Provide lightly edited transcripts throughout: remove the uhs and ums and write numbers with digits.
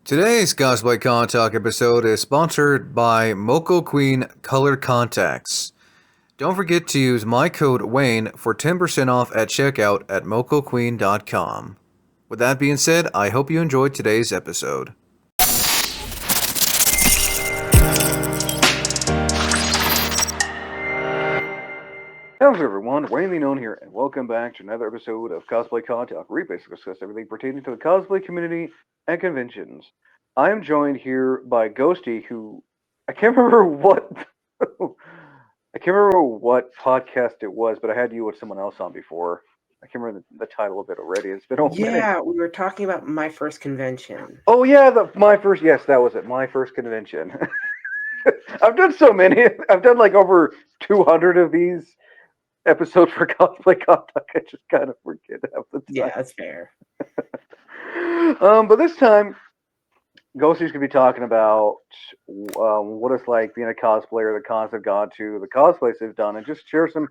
Today's Cosplay Con Talk episode is sponsored by Moco Queen Color Contacts. Don't forget to use my code Wayne for 10% off at checkout at mocoqueen.com. With that being said, I hope you enjoyed today's episode. How's everyone? Wayne the Known here, and welcome back to another episode of Cosplay Con Talk, where we basically discuss everything pertaining to the cosplay community and conventions. I am joined here by Ghostie, who I can't remember what I can't remember what podcast it was, but I had you with someone else on before. I can't remember the title of it already. It's been a minute. Yeah, we were talking about my first convention. Oh yeah, my first. Yes, that was it. My first convention. I've done so many. I've done like over 200 of these episodes for Cosplay Contact. I just kind of forget half the time. Yeah, that's fair. But this time, Ghostie's gonna be talking about what it's like being a cosplayer, the cons they've gone to, the cosplays they've done, and just share some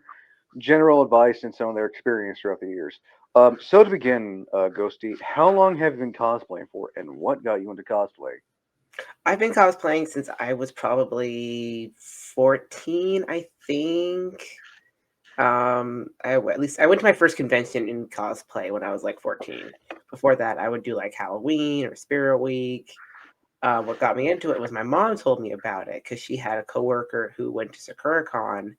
general advice and some of their experience throughout the years. So to begin, Ghostie, how long have you been cosplaying for, and what got you into cosplay? I've been cosplaying since I was probably 14, I think. I went to my first convention in cosplay when I was like 14. Before that, I would do like Halloween or Spirit Week. What got me into it was my mom told me about it because she had a coworker who went to SakuraCon,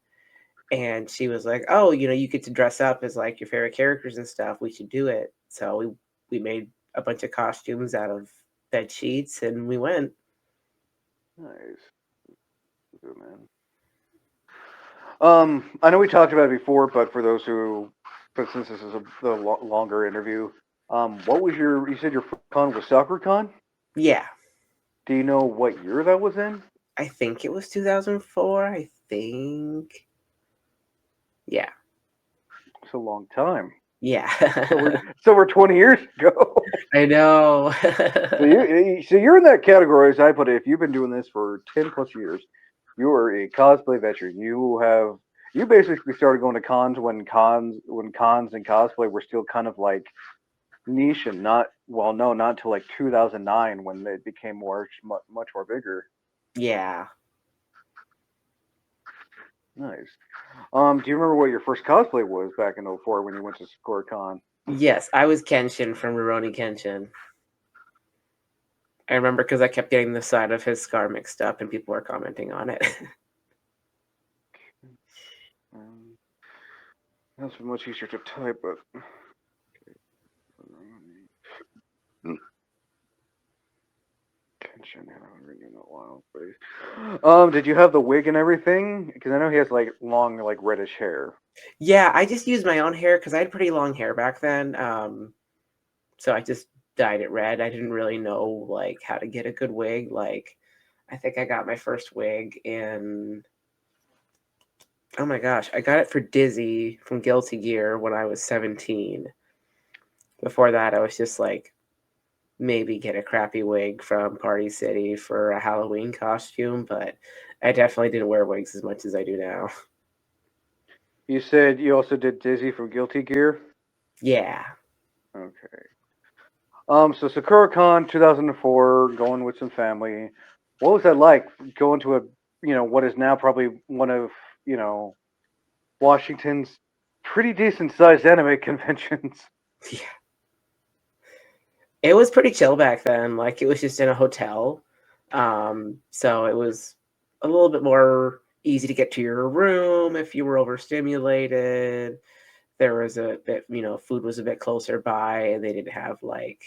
and she was like, "Oh, you get to dress up as like your favorite characters and stuff. We should do it." So we made a bunch of costumes out of bed sheets, and we went. Nice, good man. I know we talked about it before, but for those who, but since this is the longer interview, what was you said your con was SakuraCon? Yeah, Do you know what year that was in? I think it was 2004. I think. Yeah. It's a long time. Yeah. So we're 20 years ago. I know. So you're in that category, as I put it. If you've been doing this for 10 plus years, you are a cosplay veteran. You basically started going to cons when cons and cosplay were still kind of like niche and not until like 2009 when it became much more bigger. Yeah. Nice. Do you remember what your first cosplay was back in 04 when you went to SakuraCon? Yes, I was Kenshin from Rurouni Kenshin. I remember because I kept getting the side of his scar mixed up, and people were commenting on it. That's much easier to type, but Kenshin, I haven't read in a while. Did you have the wig and everything? Because I know he has like long, like reddish hair. Yeah, I just used my own hair because I had pretty long hair back then. So I just dyed it red. I didn't really know like how to get a good wig. Like, I think I got my first wig in. Oh my gosh, I got it for Dizzy from Guilty Gear when I was 17. Before that, I was just like, maybe get a crappy wig from Party City for a Halloween costume, but I definitely didn't wear wigs as much as I do now. You said you also did Dizzy from Guilty Gear? Yeah. Okay. So SakuraCon 2004, going with some family. What was that like going to what is now probably one of, Washington's pretty decent sized anime conventions? Yeah. It was pretty chill back then. Like, it was just in a hotel. So it was a little bit more easy to get to your room if you were overstimulated. There was a bit, food was a bit closer by, and they didn't have like,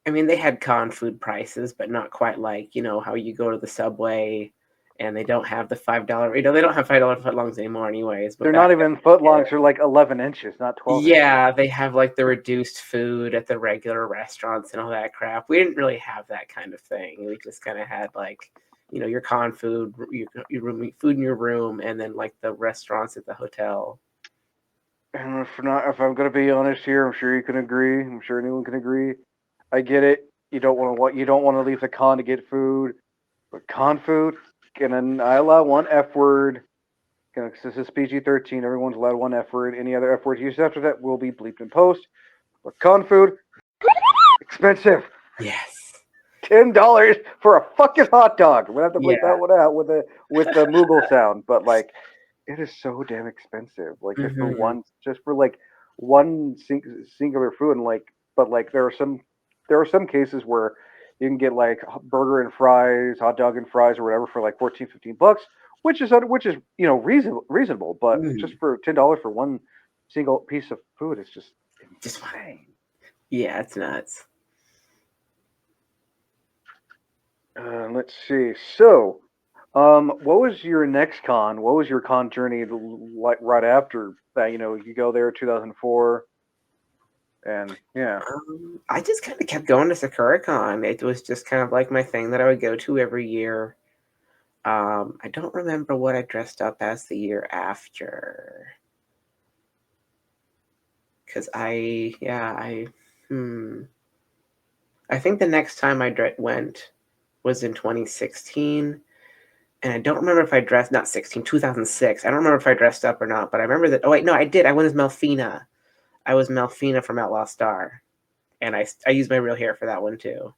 I mean, they had con food prices, but not quite like, how you go to the Subway and they don't have the $5, they don't have $5 footlongs anymore anyways. But They're back not then, even footlongs, they're like 11 inches, not 12 inches. yeah, they have like the reduced food at the regular restaurants and all that crap. We didn't really have that kind of thing. We just kind of had like, your con food, your room, food in your room, and then like the restaurants at the hotel. And if I'm gonna be honest here, I'm sure you can agree. I'm sure anyone can agree. I get it. You don't want to leave the con to get food, but con food. And I allow one F word. This is PG-13. Everyone's allowed one F word. Any other F words used after that will be bleeped in post. But con food, expensive. Yes. $10 for a fucking hot dog. We're gonna have to bleep Yeah. that one out with the Moogle sound, but like it is so damn expensive. Like just for Hmm. one singular food, and like but like there are some cases where you can get like burger and fries, hot dog and fries, or whatever for like 14, $15, which is reasonable, but just Hmm. for $10 for one single piece of food, it's just Just fine. insane. Yeah, it's nuts. Let's see. So, what was your next con? What was your con journey like right after that? You go there 2004, and yeah. I just kind of kept going to SakuraCon. It was just kind of like my thing that I would go to every year. I don't remember what I dressed up as the year after. Because hmm. I think the next time I went was in 2016. And I don't remember if I dressed, not 16, 2006. I don't remember if I dressed up or not, but I remember that. Oh, wait, no, I did. I went as Melfina. I was Melfina from Outlaw Star. And I used my real hair for that one too.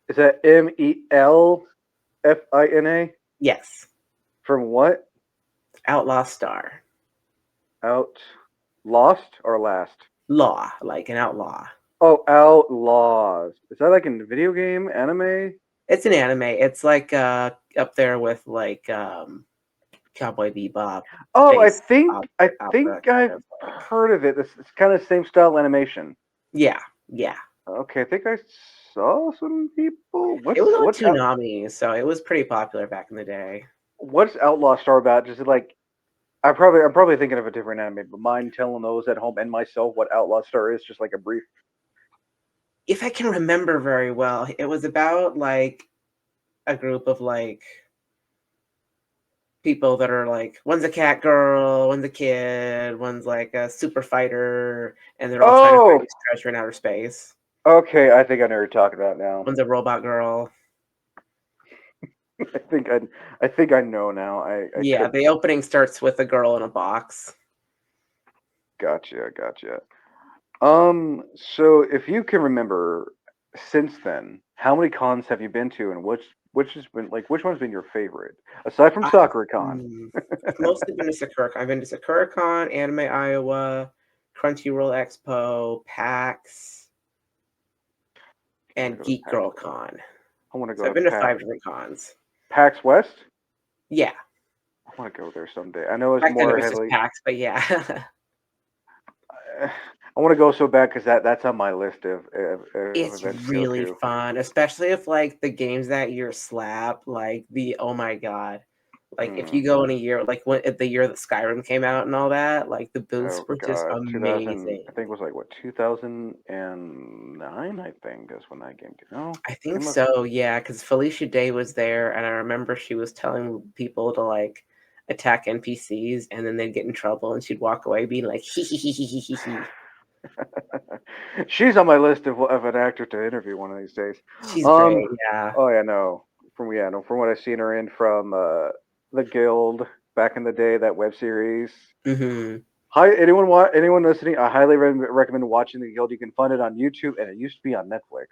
Is that Melfina? Yes, From what? Outlaw Star. Out Lost or Last? Law, like an outlaw. Oh, Outlaws. Is that like in video game, anime? It's an anime. It's like up there with like Cowboy Bebop, Oh, I space think I opera think kind I've of like. heard of it. It's kind of same style animation. Yeah, yeah. Okay, I think I saw some people. It was on What's out Toonami, so it was pretty popular back in the day. what's Outlaw Star about? Just like I'm probably thinking of a different anime, but mind telling those at home and myself what Outlaw Star is, just like a brief. If I can remember very well, it was about like a group of like people that are like one's a cat girl, one's a kid, one's like a super fighter, and they're all trying to find Oh, this treasure in outer space. okay. I think I know what you're talking about now. One's a robot girl. I think I know now. I Yeah, could the opening starts with a girl in a box. gotcha. So if you can remember since then, how many cons have you been to, and which has been like which one's been your favorite aside from I, Sakura Con? hmm, I've mostly been to Sakura. I've been to SakuraCon, Anime Iowa, Crunchyroll Expo, PAX, I want and to go to Geek PAX. Girl Con. I want to So go I've to been to 5 different cons. PAX West. Yeah, I want to go there someday. I know it's back then it more was just heavily. PAX, but yeah. I want to go so bad because that's on my list of It's events to go really to. fun, especially if like the games that year slap, like the oh my god. Like if Hmm. you go in a year like when the year that Skyrim came out and all that, like the booths Oh were just God, 2000. I amazing. think it was like what 2009. I think is when that game came. No, I think came up. so, yeah, because Felicia Day was there and I remember she was telling people to like attack NPCs and then they'd get in trouble and she'd walk away being like hee hee hee hee hee hee hee. She's on my list of an actor to interview one of these days. She's Um. great, yeah. Oh yeah, no. From what I've seen her in from the Guild back in the day, that web series. Hmm. Hi, anyone listening? I highly recommend watching the Guild. You can find it on YouTube, and it used to be on Netflix.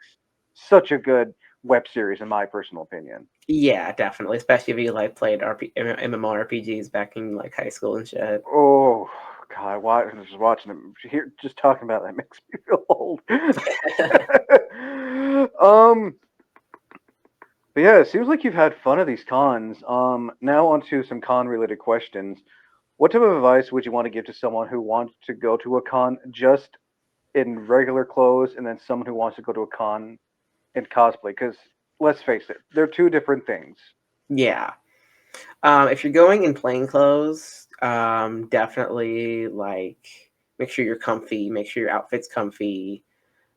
Such a good web series, in my personal opinion. Yeah, definitely. Especially if you like played MMORPGs back in like high school and shit. Oh God, just watching it here, just talking about that makes me feel old. um, but yeah, it seems like you've had fun at these cons. Now onto some con-related questions. What type of advice would you want to give to someone who wants to go to a con just in regular clothes, and then someone who wants to go to a con in cosplay? Because let's face it, they're two different things. Yeah. If you're going in plain clothes, definitely like make sure you're comfy, make sure your outfit's comfy.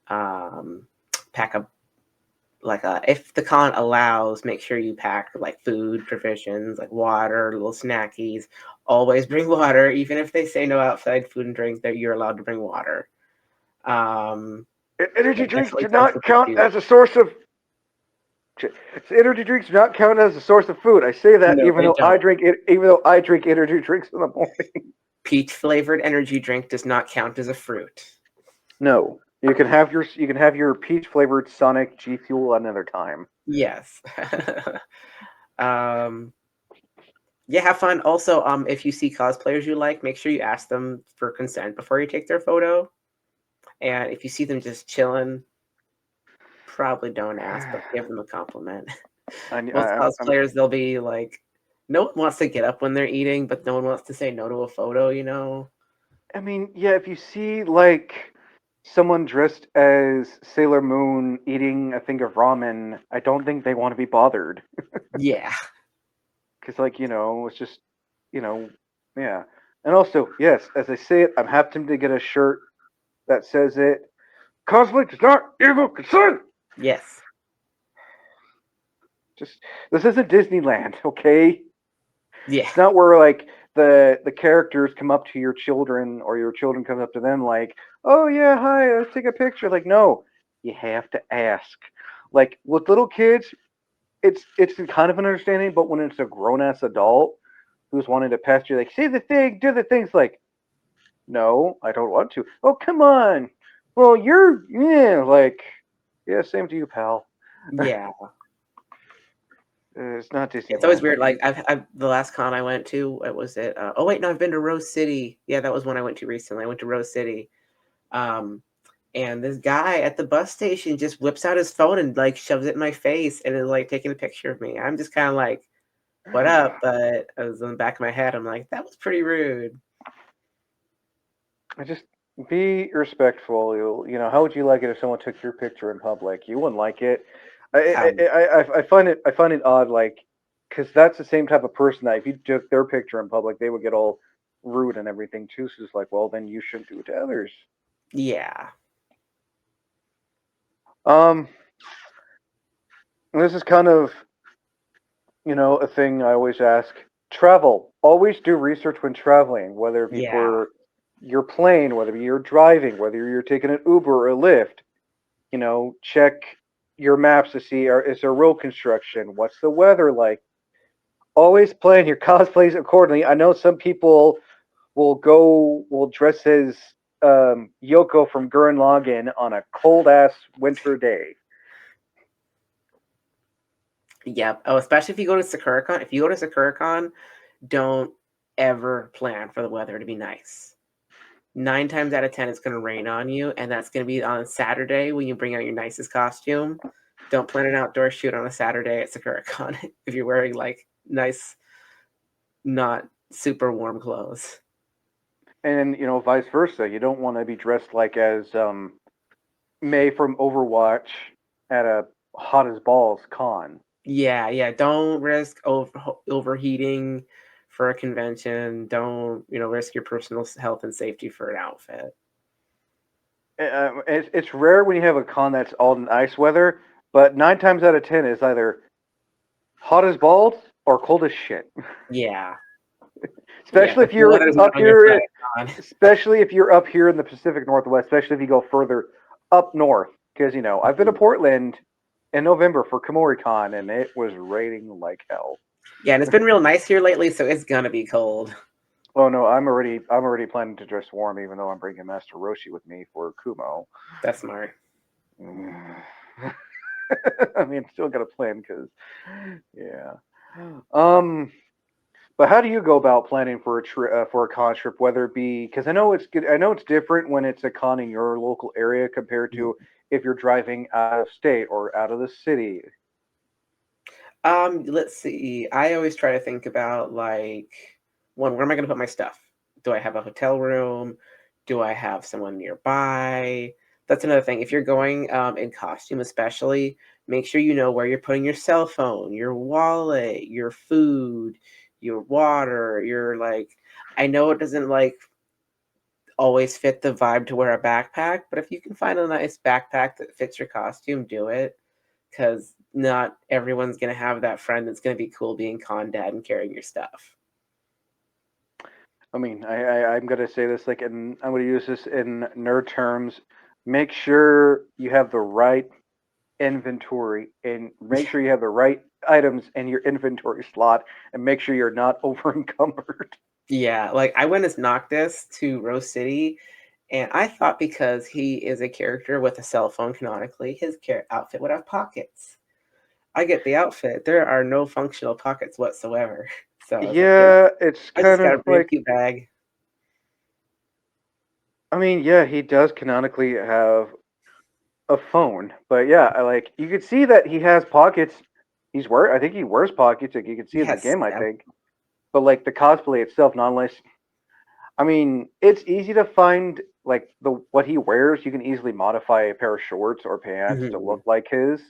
Um, pack a like a if the con allows, make sure you pack like food provisions, like water, little snackies. Always bring water, even if they say no outside food and drinks. That you're allowed to bring water. Energy But drinks definitely do not social count cues. as a source of. Energy drinks do not count as a source of food. I say that No, even they though I don't. drink it, even though I drink energy drinks in the morning. Peach flavored energy drink does not count as a fruit. No. you can have your peach flavored Sonic G Fuel another time. Yes. um, yeah, have fun. Also, if you see cosplayers you like, make sure you ask them for consent before you take their photo. And if you see them just chilling, probably don't ask, but give them a compliment. Most I'm cosplayers, they'll be like, no one wants to get up when they're eating, but no one wants to say no to a photo, you know? I mean, yeah, if you see like someone dressed as Sailor Moon eating a thing of ramen, I don't think they want to be bothered. Yeah. Because, like, it's just, you know, yeah. And also, yes, as I say it, I'm happy to get a shirt that says it. Cosplay does not equal consent. Yes. Just this isn't Disneyland, okay? Yeah. It's not where like the characters come up to your children or your children come up to them like, oh yeah, hi, let's take a picture. Like, no, you have to ask. Like with little kids, it's kind of an understanding, but when it's a grown ass adult who's wanting to pester you, like, say the thing, do the things, like, no, I don't want to. Oh, come on. Well, you're yeah, like, yeah, same to you, pal. Yeah. It's not It's always Disneyland. weird. Like I've the last con I went to, what was it? Oh wait, no, I've been to Rose City. Yeah, that was one I went to recently. I went to Rose City. Um, and this guy at the bus station just whips out his phone and like shoves it in my face and is like taking a picture of me. I'm just kind of like, "What up?" But I was in the back of my head. I'm like, "That was pretty rude." I just be respectful. How would you like it if someone took your picture in public? You wouldn't like it. Um, I find it odd, like, because that's the same type of person that if you took their picture in public, they would get all rude and everything too. So it's like, well, then you shouldn't do it to others. yeah, Um, and this is kind of a thing I always ask. Travel. Always do research when traveling, whether it be yeah, for your plane, whether it be you're driving, whether you're taking an Uber or a Lyft. Check your maps to see is there road construction? What's the weather like? Always plan your cosplays accordingly. I know some people will dress as Yoko from Gurren Lagann on a cold ass winter day. yep. Oh, especially if you go to SakuraCon. If you go to SakuraCon, don't ever plan for the weather to be nice. 9 times out of 10, it's going to rain on you, and that's going to be on Saturday when you bring out your nicest costume. Don't plan an outdoor shoot on a Saturday at SakuraCon if you're wearing like nice, not super warm clothes. And vice versa. You don't want to be dressed like as May from Overwatch at a hot as balls con. Yeah, yeah. Don't risk overheating for a convention. Don't risk your personal health and safety for an outfit. It's rare when you have a con that's all in ice weather, but 9 times out of 10 is either hot as balls or cold as shit. Yeah, yeah. especially But if the you're weather's not up on your here, side, Con. especially if you're up here in the Pacific Northwest, especially if you go further up north. Because I've been to Portland in November for KomoriCon, and it was raining like hell. Yeah, and it's been real nice here lately, so it's gonna be cold. Oh no, I'm already planning to dress warm, even though I'm bringing Master Roshi with me for Kumo. That's smart. I mean, still got a plan because, yeah. Um, But how do you go about planning for for a con trip? Whether it be because I know it's good, I know it's different when it's a con in your local area compared to if you're driving out of state or out of the city. Let's see. I always try to think about like, one, where am I going to put my stuff? Do I have a hotel room? Do I have someone nearby? That's another thing. If you're going in costume, especially, make sure you know where you're putting your cell phone, your wallet, your food, your water. Your like, I know it doesn't like always fit the vibe to wear a backpack, but if you can find a nice backpack that fits your costume, do it because not everyone's gonna have that friend that's gonna be cool being con dad and carrying your stuff. I mean, I'm gonna say this like, and I'm gonna use this in nerd terms. Make sure you have the right inventory, and make Yeah, sure you have the right items in your inventory slot, and make sure you're not over encumbered. yeah. Like I went as Noctis to Rose City, And I thought because he is a character with a cell phone canonically, his outfit would have pockets. I get the outfit. There are no functional pockets whatsoever. So I was like, here, Yeah, it's I just kind got to of bring a like, cute bag. I mean, yeah, he does canonically have a phone, but yeah, like you could see that he has pockets. I think he wears pockets. Like you can see He in the has game, I seven. think. But like the cosplay itself, not unless I mean, it's easy to find like the what he wears. You can easily modify a pair of shorts or pants to Mhm. look like his.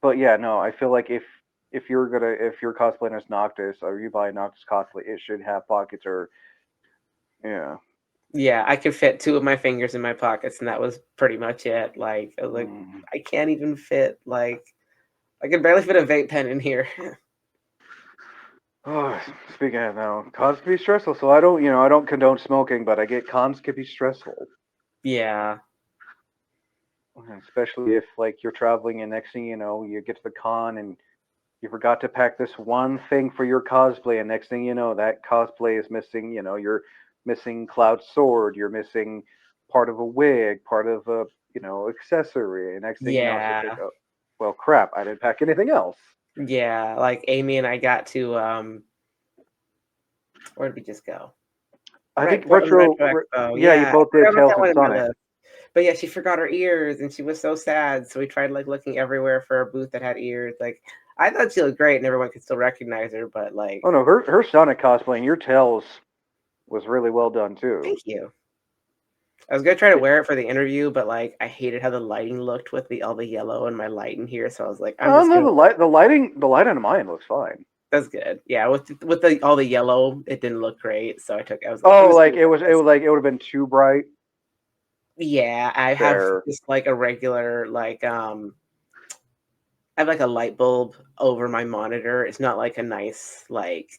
But yeah, no, I feel like if you're cosplaying as Noctis or you buy a Noctis cosplay, it should have pockets or yeah. Yeah, I could fit two of my fingers in my pockets, and that was pretty much it. Like, I was like, Mm. I can't even fit. Like, I can barely fit a vape pen in here. Oh, speaking of now, cons can be stressful. So I don't condone smoking, but I get cons can be stressful. Yeah, Especially if like you're traveling and next thing you know, you get to the con and you forgot to pack this one thing for your cosplay, and next thing you know, that cosplay is missing. You're missing Cloud's sword, you're missing part of a wig, part of a accessory. And next thing you know, it's just like, yeah, oh, well, crap, I didn't pack anything else. yeah. Like Amy and I got to where did we just go? I think Portland Retro Expo. yeah, you Yeah, I both forgot did about Tales that from one in my Sonic. list. But yeah, she forgot her ears, and she was so sad. So we tried like looking everywhere for a booth that had ears. Like I thought she looked great, and everyone could still recognize her. But like, Oh no, her Sonic cosplay and your Tails was really well done too. thank you. I was gonna try to wear it for the interview, but like I hated how the lighting looked with all the yellow and my light in here. So I was like, I'm Oh just no, gonna. the light on mine looks fine. That's good. Yeah, with the all the yellow, it didn't look great. So I was like, I'm Oh, just like gonna wear this. it would have been too bright. Yeah, I have Fair. just like a regular I have like a light bulb over my monitor. It's not like a nice like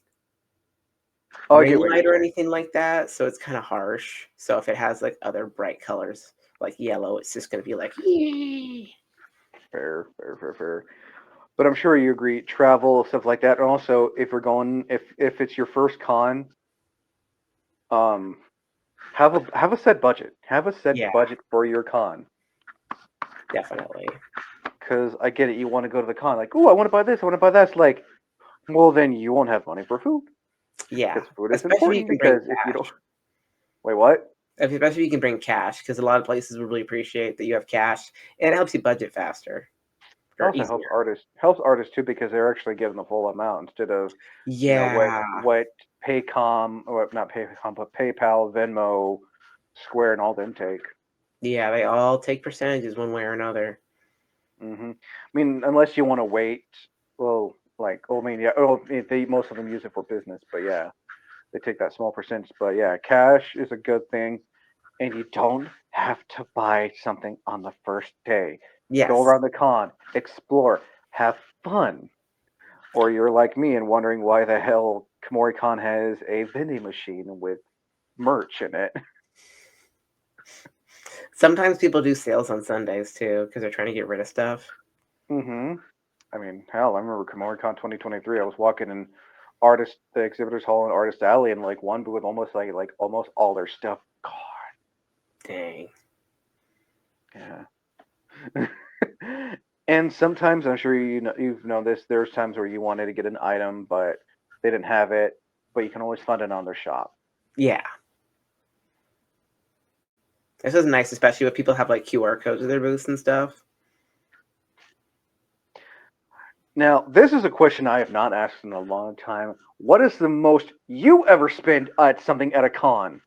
Oh, I ring get what you're light or saying. anything like that. So it's kind of harsh. So if it has like other bright colors like yellow, it's just gonna be like, "Yee." Fair, fair, fair, fair. But I'm sure you agree, travel stuff like that. And also, if we're going, if it's your first con, um, have a set budget. Have a set Yeah, budget for your con. definitely. Because I get it, you want to go to the con, like, oh, I want to buy this, I want to buy that. It's like, well, then you won't have money for food Yeah, because food is especially if you important. can bring Because if you don't, cash. wait, what? Especially if you can bring cash, because a lot of places will really appreciate that you have cash, and it helps you budget faster It or also easier. helps artists too because they're actually getting the full amount instead of Yeah, what Paycom or not Paycom but PayPal, Venmo, Square, and all them take. yeah, they all take percentages one way or another. I mean, unless you want to wait. Well, I mean, yeah. Oh, they most of them use it for business, but yeah, they take that small percentage. But yeah, cash is a good thing, and you don't have to buy something on the first day. Go Yes. around the con, explore, have fun. Or you're like me and wondering why the hell KomoriCon has a vending machine with merch in it. Sometimes people do sales on Sundays too because they're trying to get rid of stuff. hmm I mean, hell, I remember KomoriCon 2023. I was walking in the exhibitors hall and artist alley, and like one booth almost almost all their stuff gone. Dang. Yeah. And sometimes I'm sure you've known this. There's times where you wanted to get an item, but they didn't have it, but you can always find it on their shop. Yeah. This is nice, especially when people have like QR codes of their booths and stuff. Now, this is a question I have not asked in a long time. What is the most you ever spend at something at a con?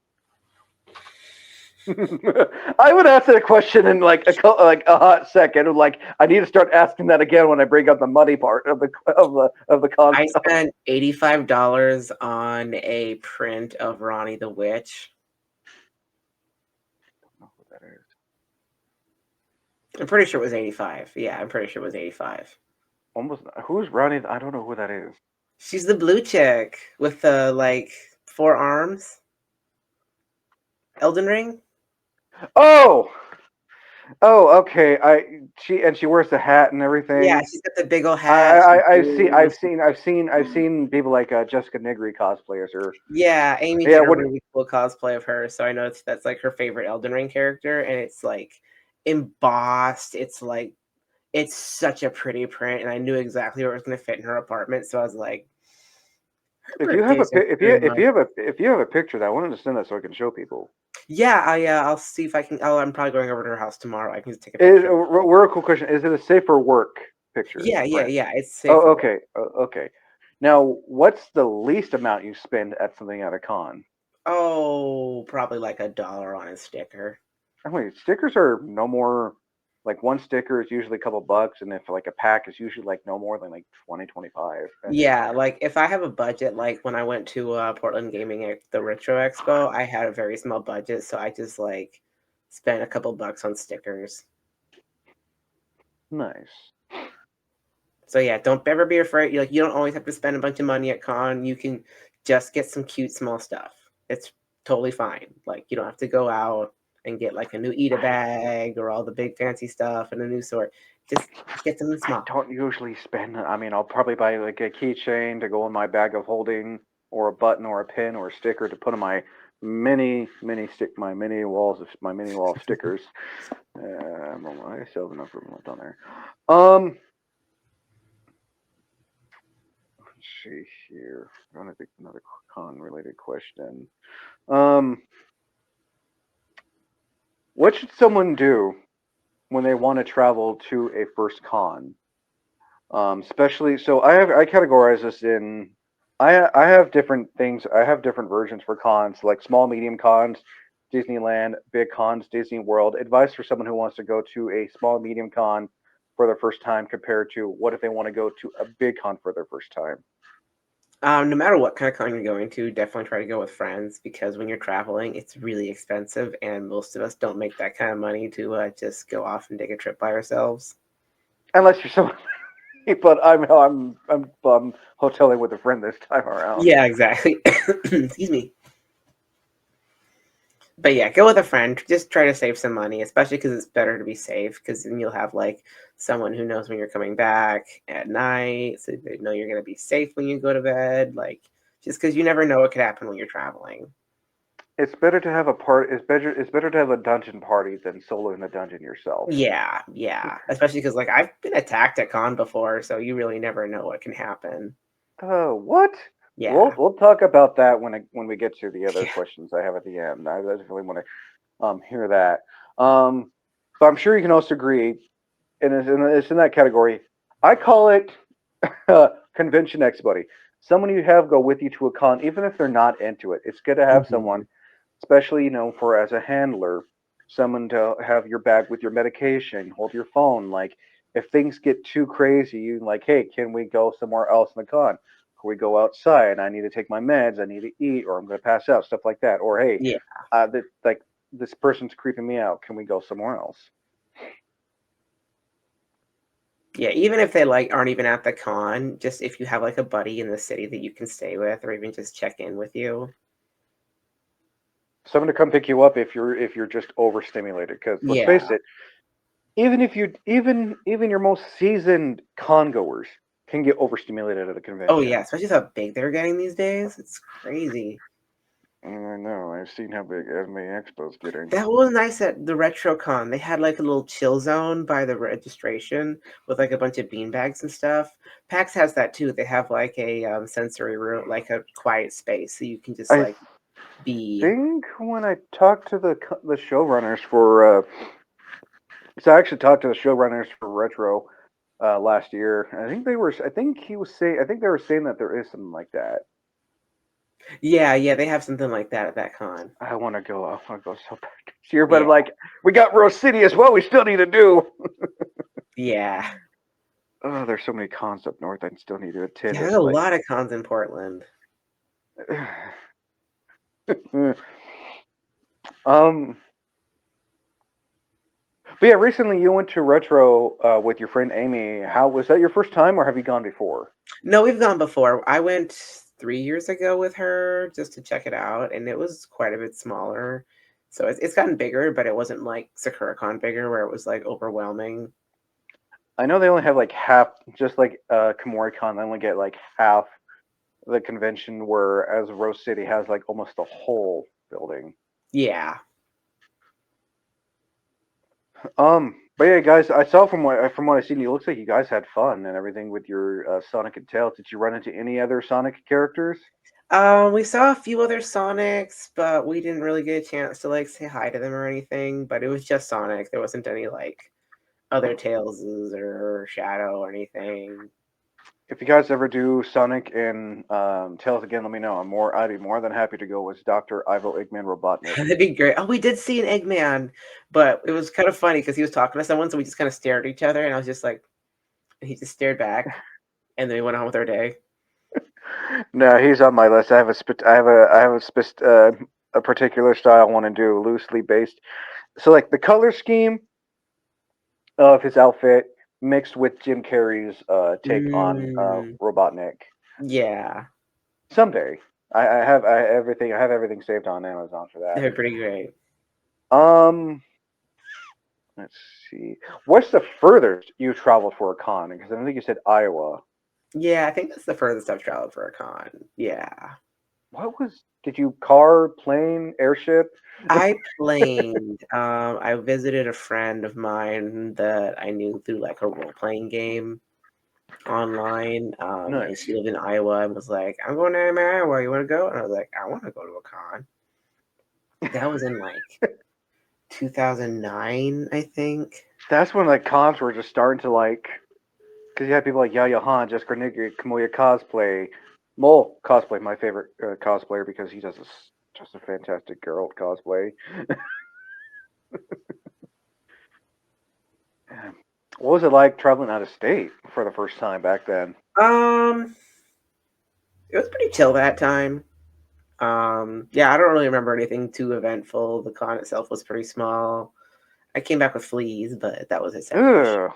I would ask that question in like a hot second. Like I need to start asking that again when I bring up the money part of the con I stuff. spent $85 on a print of Ronnie the Witch. I don't know who that is. I'm pretty sure it was 85. Yeah, I'm pretty sure it was 85. Almost who's Ronnie? I don't know who that is. She's the blue chick with the like four arms. Elden Ring? Oh, Oh, okay. She wears the hat and Yeah, everything. she's got the big old hat. She's blue. I've seen people like Jessica Nigri cosplayers or Yeah, Amy yeah. did a What really cool cosplay of her, so I know that's like her favorite Elden Ring character, and it's like embossed. It's like it's such a pretty print, and I knew exactly where it was gonna fit in her apartment. So I was like, her if you have birthday a is in pi- a few months. if you have a picture that I wanted to send that so I can show people. Yeah, I'll see if I can. Oh, I'm probably going over to her house tomorrow. I can just take a Is picture of it. real cool question? Is it a safe for work picture Yeah, yeah, print? yeah. It's safe Oh, for work. okay, okay. Now, what's the least amount you spend at something at a con? Oh, probably like $1 on a sticker. I mean, stickers are no more. Like one sticker is usually a couple bucks, and if like a pack is usually like no more than like 20, 25, depending. Yeah, like if I have a budget, like when I went to Portland Gaming at the Retro Expo, I had a very small budget, so I just like spent a couple bucks on stickers. Nice. So yeah, don't ever be afraid. You don't always have to spend a bunch of money at con. You can just get some cute small stuff. It's totally fine. Like you don't have to go out and get like a new Ita I bag or all the big fancy stuff and a new sword. Just get something I small. don't usually spend. I mean, I'll probably buy like a keychain to go in my bag of holding, or a button, or a pin, or a sticker to put on my my mini wall of stickers. I still have enough room left on there. Let's see here. I'm trying to think of another con related question. Um, what should someone do when they want to travel to a first con? Especially, so I categorize this in I have different things. I have different versions for cons, like small, medium cons, Disneyland, big cons, Disney World. Advice for someone who wants to go to a small, medium con for their first time compared to what if they want to go to a big con for their first time. No matter what kind of con you're going to, definitely try to go with friends because when you're traveling, it's really expensive, and most of us don't make that kind of money to just go off and take a trip by ourselves. Unless you're someone, but I'm hoteling with a friend this time around. Yeah, exactly. Excuse me. But yeah, go with a friend. Just try to save some money, especially because it's better to be safe. Because then you'll have like someone who knows when you're coming back at night, so they know you're gonna be safe when you go to bed. Like, just because you never know what could happen when you're traveling. It's better to have a part. It's better to have a dungeon party than solo in a dungeon yourself. Yeah, yeah. Especially because like I've been attacked at con before, so you really never know what can happen. What? Yeah, We'll talk about that when we get to the other yeah. questions I have at the end. I definitely want to hear that. Um, but I'm sure you can also agree, and it's in that category. I call it convention X buddy. Someone you have go with you to a con, even if they're not into it. It's good to have someone, Mhm. especially for as a handler, someone to have your bag with your medication, hold your phone. Like if things get too crazy, you like, hey, can we go somewhere else in the con? Can we go outside? I need to take my meds. I need to eat, or I'm going to pass out. Stuff like that. Or hey, Yeah, like this person's creeping me out. Can we go somewhere else? yeah. Even if they like aren't even at the con, just if you have like a buddy in the city that you can stay with, or even just check in with you. Someone to come pick you up if you're just overstimulated. Because let's face Yeah. it, even if you even your most seasoned con goers can get overstimulated at a Oh yeah, convention. especially how big they're getting these days. It's crazy. I know. I've seen how big Anime Expo's getting. That was nice at the RetroCon. They had like a little chill zone by the registration with like a bunch of beanbags and stuff. PAX has that too. They have like a sensory room, like a quiet space, so you can just I like be. think when I talked to the showrunners for so I actually talked to the showrunners for Retro last year. I think they were. I think he was saying. I think they were saying that there is something like that. Yeah, yeah, they have something like that at that con. I want to go. I want to go so bad this year, but I'm Yeah, like, we got Rose City as well. We still need to do. yeah, Oh, there's so many cons up north I still need to attend. yeah. There's It's a like, lot of cons in Portland. um, but yeah, recently you went to Retro with your friend Amy. How was that your first time, or have you gone before? No, we've gone before. I went 3 years ago with her just to check it out, and it was quite a bit smaller. So it's gotten bigger, but it wasn't like SakuraCon bigger where it was like overwhelming. I know they only have like half, just like KomoriCon. They only get like half the convention, whereas Rose City has like almost the whole building. Yeah. But yeah, guys, I saw from what I seen, it looks like you guys had fun and everything with your Sonic and Tails. Did you run into any other Sonic characters? We saw a few other Sonics, but we didn't really get a chance to like say hi to them or anything. But it was just Sonic. There wasn't any like other Tailses or Shadow or anything. If you guys ever do Sonic and Tails again, let me know. I'd be more than happy to go as Doctor Ivo Eggman Robotnik. That'd be great. Oh, we did see an Eggman, but it was kind of funny because he was talking to someone, so we just kind of stared at each other, and I was just like, and he just stared back, and then we went on with our day. No, he's on my list. I have a particular style I want to do, loosely based. So like the color scheme of his outfit mixed with Jim Carrey's take on Mm, Robotnik. yeah, Someday, I have everything saved on Amazon for they're pretty great. that. Let's see. What's the furthest you traveled for a con? Because I think you said Iowa. Yeah, I think that's the furthest I've traveled for a con. Yeah. What was? Did you car, plane, airship? I planed. I visited a friend of mine that I knew through like a role playing game online. And Nice. she lived in Iowa and was like, "I'm going to Iowa. You want to go?" And I was like, "I want to go to a con." That was in like 2009, I think. That's when like cons were just starting to like, because you had people like Yaya Han, Jessica Nigri, Kamuya Cosplay, Mole Cosplay, my favorite cosplayer because he does just a fantastic Geralt cosplay. What was it like traveling out of state for the first time back then? Um, it was pretty chill that time. Yeah, I don't really remember anything too eventful. The con itself was pretty small. I came back with fleas, but that was a separate issue. Ugh.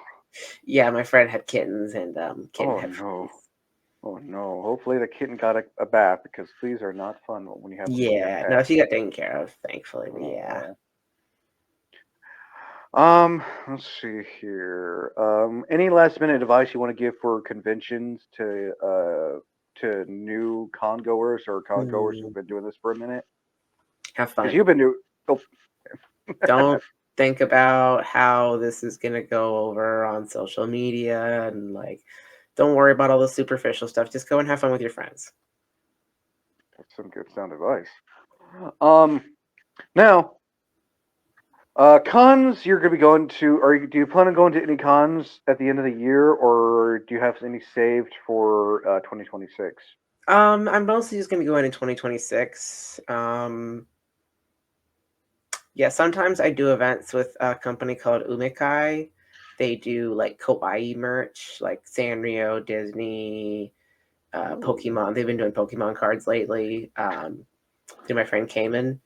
Yeah, my friend had kittens, and kitten Oh had no. fleas. Oh no. Hopefully the kitten got a bath because fleas are not fun when you have them in your Yeah, no, pet. she got taken care of, thankfully. But yeah, Oh. Let's see here. Any last minute advice you want to give for conventions to new con goers or con goers Hmm, who've been doing this for a minute? have Because fun. you've been doing. Oh, Don't think about how this is gonna go over on social media and like, don't worry about all the superficial stuff. Just go and have fun with your friends. that's some good sound advice. Um, now, cons you're gonna be going to, do you plan on going to any cons at the end of the year, or do you have any saved for 2026? I'm mostly just gonna go in 2026. Yeah, sometimes I do events with a company called Umikai. They do like kawaii merch, like Sanrio, Disney, Ooh, Pokemon. They've been doing Pokemon cards lately. Through my friend Cayman,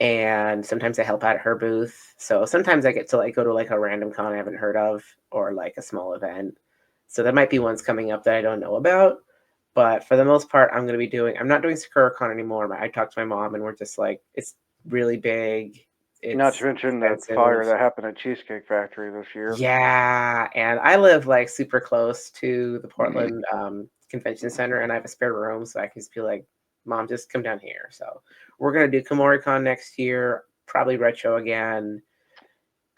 and sometimes I help out at her booth. So sometimes I get to like go to like a random con I haven't heard of, or like a small event. So there might be ones coming up that I don't know about. But for the most part, I'm not doing SakuraCon anymore. I talked to my mom, and we're just like, it's really big, not to it's mention the fire expensive. that happened at Cheesecake Factory this year. Yeah, and I live like super close to the Portland Convention Center, and I have a spare room, so I can just be like, "Mom, just come down here." So we're gonna do KomoriCon next year, probably Retro again,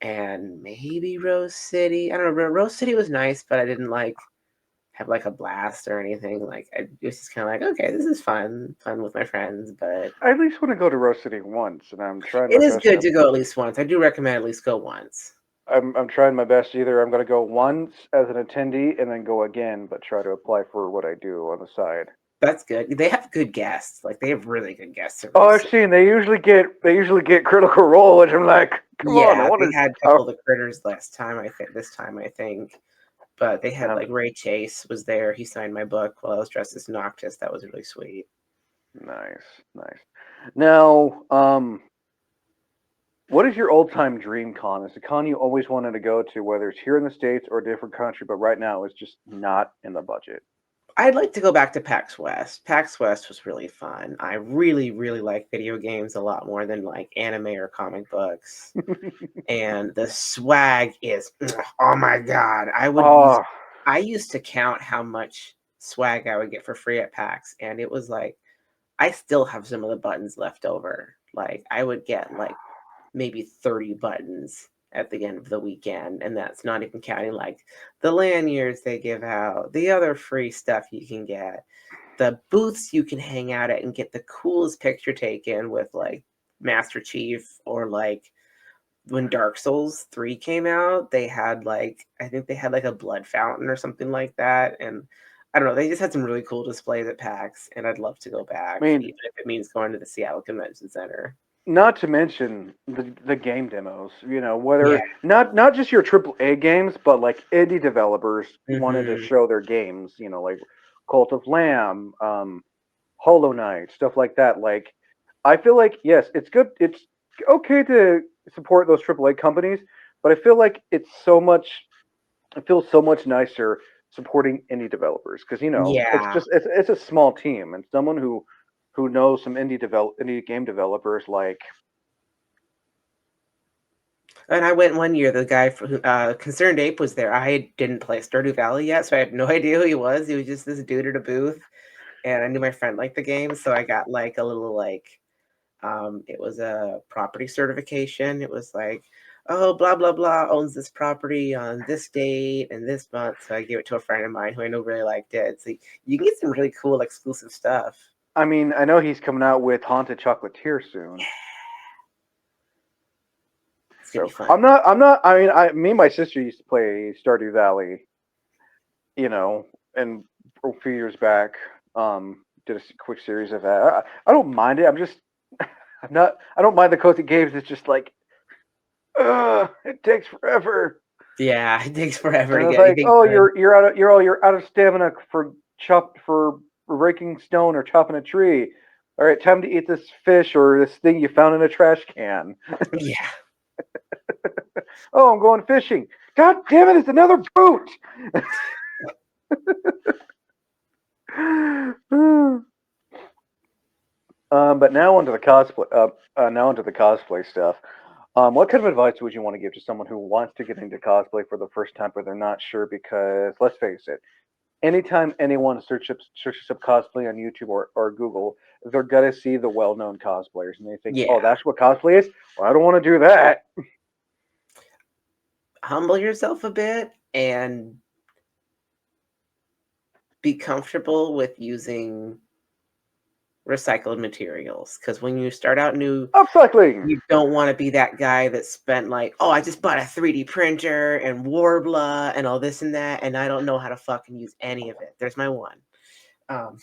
and maybe Rose City. I don't know. Rose City was nice, but I didn't like have like a blast or anything. Like it was just kind of like, okay, this is fun with my friends, but I at least want to go to Rose City once, and I'm trying my it is best good to. to go at least once. I do recommend at least go once. I'm trying my best. Either I'm going to go once as an attendee and then go again, but try to apply for what I do on the side. That's good. They have good guests. Like they have really good guests at Oh, Rose I've City. seen they usually get Critical Role, which I'm like, come on, I Yeah, want they to. had a Oh, couple of the critters last time, I think this time, I think. But they had um, like Ray Chase was there. He signed my book while I was dressed as Noctis. That was really sweet. nice, nice. Now, what is your old-time dream con? Is a con you always wanted to go to, whether it's here in the States or a different country, but right now it's just not in the budget? I'd like to go back to PAX West. PAX West was really fun. I really, really like video games a lot more than like anime or comic books. And the swag is, oh my god! Oh, I used to count how much swag I would get for free at PAX, and it was like I still have some of the buttons left over. Like I would get like maybe 30 buttons at the end of the weekend, and that's not even counting like the lanyards they give out, the other free stuff you can get, the booths you can hang out at and get the coolest picture taken with like Master Chief, or like when Dark Souls 3 came out, they had like I think they had like a blood fountain or something like that. And I don't know, they just had some really cool displays at PAX, and I'd love to go I back, mean, even if it means going to the Seattle Convention Center. not to mention the game demos. You know, Yeah. whether not just your AAA games, but like indie developers wanted to Hmm. show their games. You know, like Cult of Lamb, Hollow Knight, stuff like that. Like, I feel like yes, it's good. It's okay to support those AAA companies, but I feel like it's so much. It feels so much nicer supporting indie developers because you know it's Yeah. just it's a small team and someone who knows some indie game developers like And I went one year. The guy from Concerned Ape was there. I didn't play Stardew Valley yet, so I had no idea who he was. He was just this dude at a booth, and I knew my friend liked the game, so I got like a little like it was a property certification. It was like, oh, blah blah blah owns this property on this date and this month. So I gave it to a friend of mine who I know really liked it. So you can get some really cool exclusive stuff. I mean I know he's coming out with Haunted Chocolatier soon. It's gonna be So fun. I'm not I mean I me and my sister used to play Stardew Valley, you know, and a few years back did a quick series of that. I don't mind it. I'm just I'm not I don't mind the cozy games. It's just like it takes forever. Yeah, it takes forever And to I was get like, anything "Oh, done. you're out of stamina for breaking stone or chopping a tree. All right, time to eat this fish or this thing you found in a trash can. Yeah. Oh, I'm going fishing. God damn it, it's another boat." But now onto the cosplay. Now onto the cosplay stuff. What kind of advice would you want to give to someone who wants to get into cosplay for the first time, but they're not sure? Because let's face it, anytime anyone searches up cosplay on YouTube or Google, they're gonna see the well-known cosplayers, and they think, "Oh, Yeah. that's what cosplay is." Well, I don't want to do that. Humble yourself a bit and be comfortable with using recycled materials, because when you start out new, Upcycling. you don't want to be that guy that spent like, oh, I just bought a 3D printer and Warbla and all this and that, and I don't know how to fucking use any of it. There's my one. Um,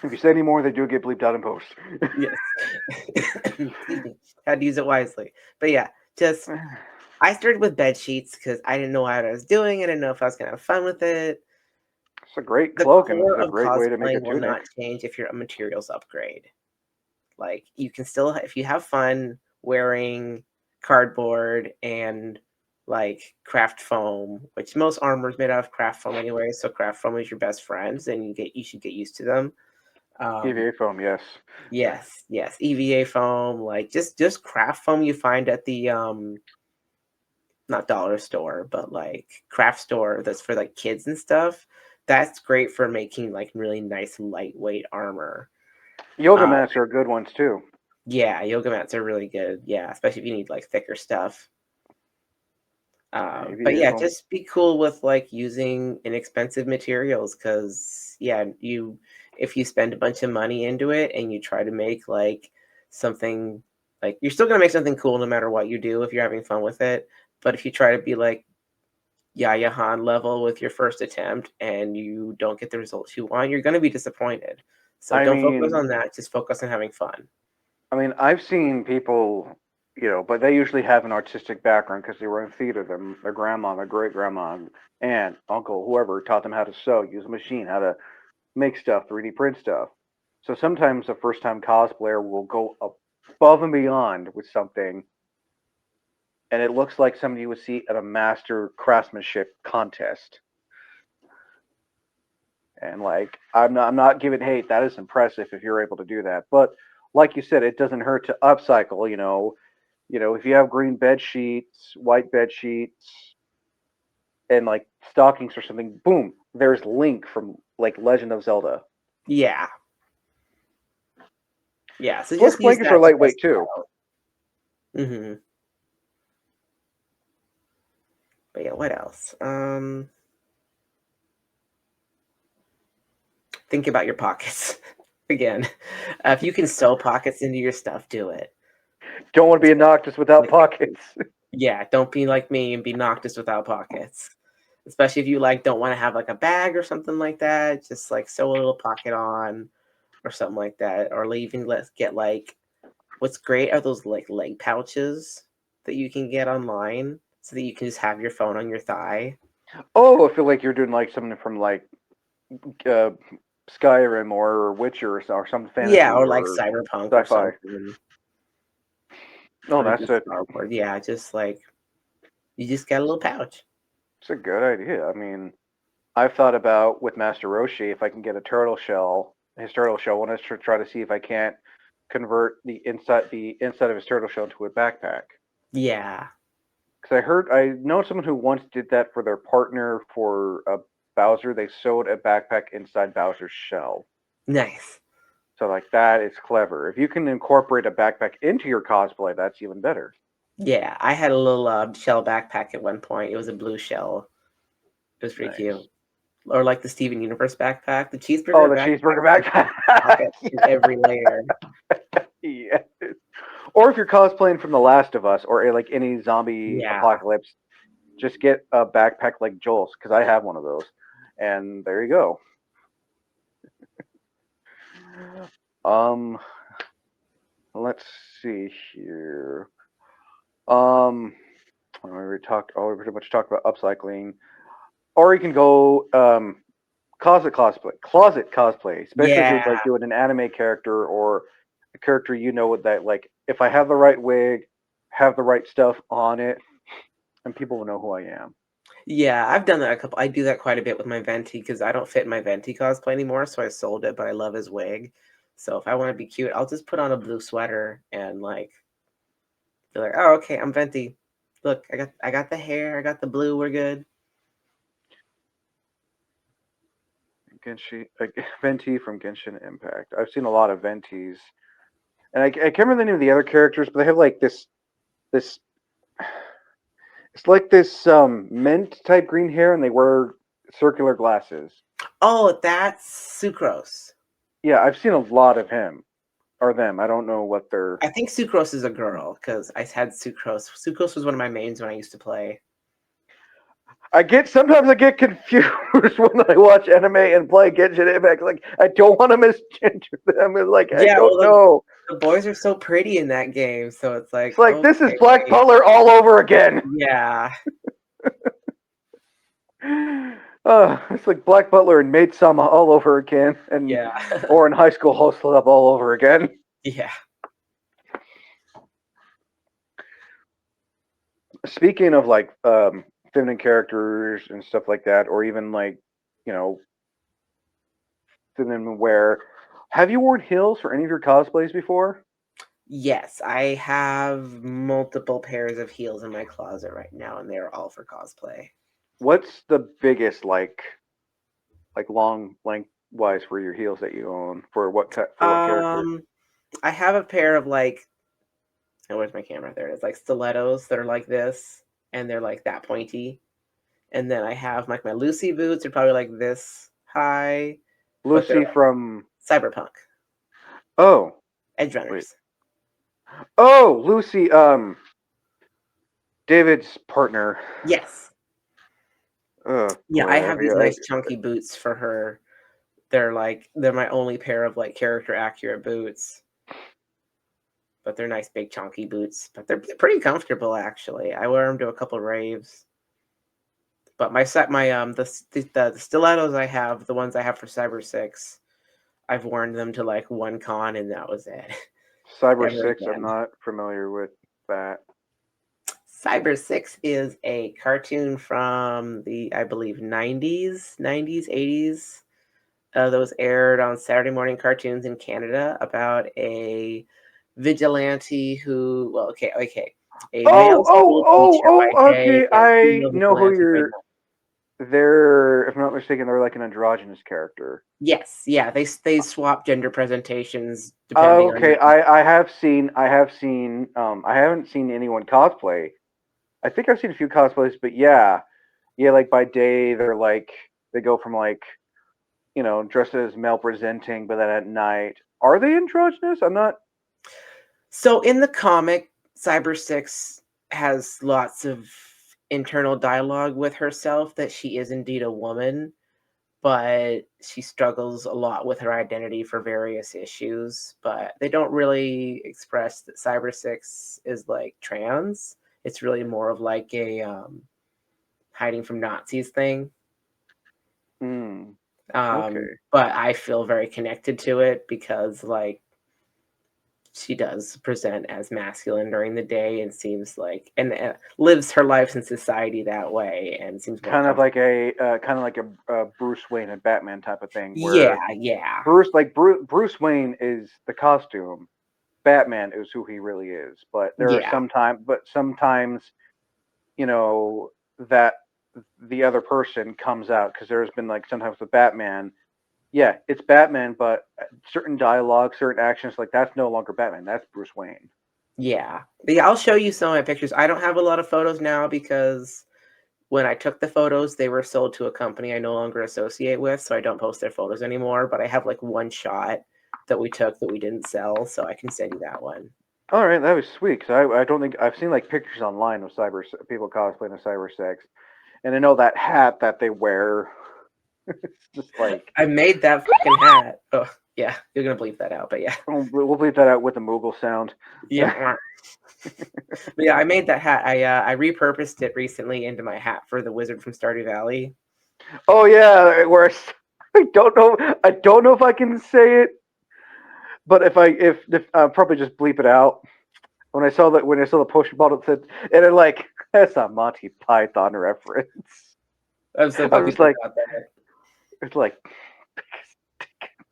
If you say any more, they do get bleeped out in post. yes. Excuse me. Had to use it wisely. But yeah, just I started with bed sheets because I didn't know what I was doing. I didn't know if I was gonna have fun with it. It's a great The cloak, and it's core a of great way to make a cosplaying will tunic. not change if your materials upgrade. Like you can still, if you have fun wearing cardboard and like craft foam, which most armor is made out of craft foam anyway, so craft foam is your best friends, and you should get used to them. Um, EVA foam, yes. yes, yes, EVA foam, like just craft foam you find at the not dollar store, but like craft store that's for like kids and stuff. That's great for making like really nice lightweight armor. Yoga Uh, mats are good ones too. yeah, yoga mats are really good. Yeah, especially if you need like thicker stuff. But EVA yeah, foam. just be cool with like using inexpensive materials, because yeah, you if you spend a bunch of money into it and you try to make like something, like you're still gonna make something cool no matter what you do if you're having fun with it. But if you try to be like Yaya Han level with your first attempt and you don't get the results you want, you're gonna be disappointed. So I don't focus mean, on that. Just focus on having fun. I've seen people, you know, but they usually have an artistic background because they were in theater. Their grandma, their great grandma, aunt, uncle, whoever taught them how to sew, use a machine, how to make stuff, 3D print stuff. So sometimes a first time cosplayer will go above and beyond with something, and it looks like somebody you would see at a master craftsmanship contest. And like, I'm not giving hate. That is impressive if you're able to do that. But like you said, it doesn't hurt to upcycle. If you have green bed sheets, white bed sheets, and like stockings or something, boom, there's Link from like Legend of Zelda. Yeah, yeah. So Plus, just use blankets are that to test lightweight it too. out. But yeah, what else? Think about your pockets again. If you can sew pockets into your stuff, do it. Don't want to be obnoxious without Like, pockets. yeah, don't be like me and be noctis without pockets. Especially if you like don't want to have like a bag or something like that. Just like sew a little pocket on or something like that. Or even let's get like what's great are those like leg pouches that you can get online so that you can just have your phone on your thigh. Oh, I feel like you're doing like something from like uh, Skyrim or Witcher or some Yeah, fantasy or like or cyberpunk or sci-fi. something. No, Or that's even a Star Wars. Yeah, just like you just got a little pouch. it's a good idea. I mean, I've thought about with Master Roshi if I can get a turtle shell, his turtle shell. I want to try to see if I can't convert the inside of his turtle shell into a backpack. Yeah. Because I know someone who once did that for their partner for Bowser. They sewed a backpack inside Bowser's shell. Nice. So like that is clever. If you can incorporate a backpack into your cosplay, that's even better. Yeah, I had a little shell backpack at one point. It was a blue shell. It was pretty cute. Nice. Or like the Steven Universe backpack. The Oh, cheeseburger the backpack cheeseburger has backpack. pockets in every layer. Yeah. Or if you're cosplaying from The Last of Us or like any zombie Yeah. apocalypse, just get a backpack like Joel's because I have one of those, and there you go. Um, let's see here. Um, we already talked. Oh, we pretty much talked about upcycling. Or you can go closet cosplay, especially if you're Yeah. like doing an anime character or a character that like if I have the right wig, have the right stuff on it, and people will know who I am. Yeah, I've done that a couple. I do that quite a bit with my Venti because I don't fit in my Venti cosplay anymore, so I sold it, but I love his wig. So if I want to be cute, I'll just put on a blue sweater and like be like, "Oh, okay, I'm Venti. Look, I got the hair, I got the blue, we're good." Genshin, Venti from Genshin Impact. I've seen a lot of Ventis, and I can't remember the name of the other characters, but they have like this. It's like this mint type green hair, and they wear circular glasses. Oh, that's Sucrose. Yeah, I've seen a lot of him or them. I don't know what they're. I think Sucrose is a girl because I had Sucrose. Sucrose was one of my mains when I used to play. Sometimes I get confused when I watch anime and play Genshin Impact. Like I don't want to misgender them. It's like I Yeah, don't well, know. the boys are so pretty in that game, so it's It's like, like this is Black okay, Butler all over again. yeah, It's like Black Butler and Maid Sama all over again, and yeah, or in High School Host Club all over again. yeah, Speaking of like feminine characters and stuff like that, or even like you know feminine wear, have you worn heels for any of your cosplays before? yes. I have multiple pairs of heels in my closet right now, and they're all for cosplay. What's the biggest like long lengthwise for your heels that you own for what character? Um, I have a pair of like, oh, where's my camera? There it is, like stilettos that are like this, and they're like that pointy. And then I have like my Lucy boots are probably like this high, but they're Lucy from like cyberpunk oh edge wait runners. Lucy David's partner. Yes. Oh Yeah, boy, I have these nice chunky boots for her. They're my only pair of like character accurate boots, but they're nice big chunky boots. But they're pretty comfortable actually. I wear them to a couple raves. But the stilettos I have, the ones I have for Cyber 6, I've worn them to like one con and that was it. Cyber Never 6. I'm again. not familiar with that. Cyber 6 is a cartoon from the, I believe, 90s, 80s. Those aired on Saturday morning cartoons in Canada about a vigilante who, well, okay, a male Oh, oh, school oh, teacher by oh. day Okay, and I female know who vigilante by you're. night. They're, if I'm not mistaken, they're like an androgynous character. Yes, yeah, they swap gender presentations depending on Okay, your. I haven't seen anyone cosplay. I think I've seen a few cosplays, but yeah, yeah, like by day they're like they go from like dressed as male presenting, but then at night are they androgynous? I'm not. So in the comic, Cyber Six has lots of internal dialogue with herself that she is indeed a woman, but she struggles a lot with her identity for various issues. But they don't really express that Cyber Six is like trans. It's really more of like a hiding from Nazis thing. Mm, okay, But I feel very connected to it because like she does present as masculine during the day and seems like and lives her life in society that way and seems more comfortable. kind of like a Bruce Wayne and Batman type of thing, Yeah, where yeah, Bruce Wayne is the costume, Batman is who he really is. But there are yeah, sometimes you know that the other person comes out because there's been like sometimes with Batman. Yeah, it's Batman, but certain dialogue, certain actions, like that's no longer Batman. That's Bruce Wayne. yeah. But yeah, I'll show you some of my pictures. I don't have a lot of photos now because when I took the photos, they were sold to a company I no longer associate with, so I don't post their photos anymore. But I have like one shot that we took that we didn't sell, so I can send you that one. All right, that was sweet because I don't think I've seen like pictures online of people cosplaying as cyber sex, and I know that hat that they wear. It's just like I made that fucking hat. Oh, yeah, you're gonna bleep that out, but yeah. we'll leave that out with the Moogle sound. Yeah. But yeah, I made that hat. I repurposed it recently into my hat for the wizard from Stardew Valley. Oh yeah, where I don't know if I can say it, but if I'll probably just bleep it out. When I saw the poster bottle, it said, and it like that's a Monty Python reference. I'm so I glad was people like, got that. it's like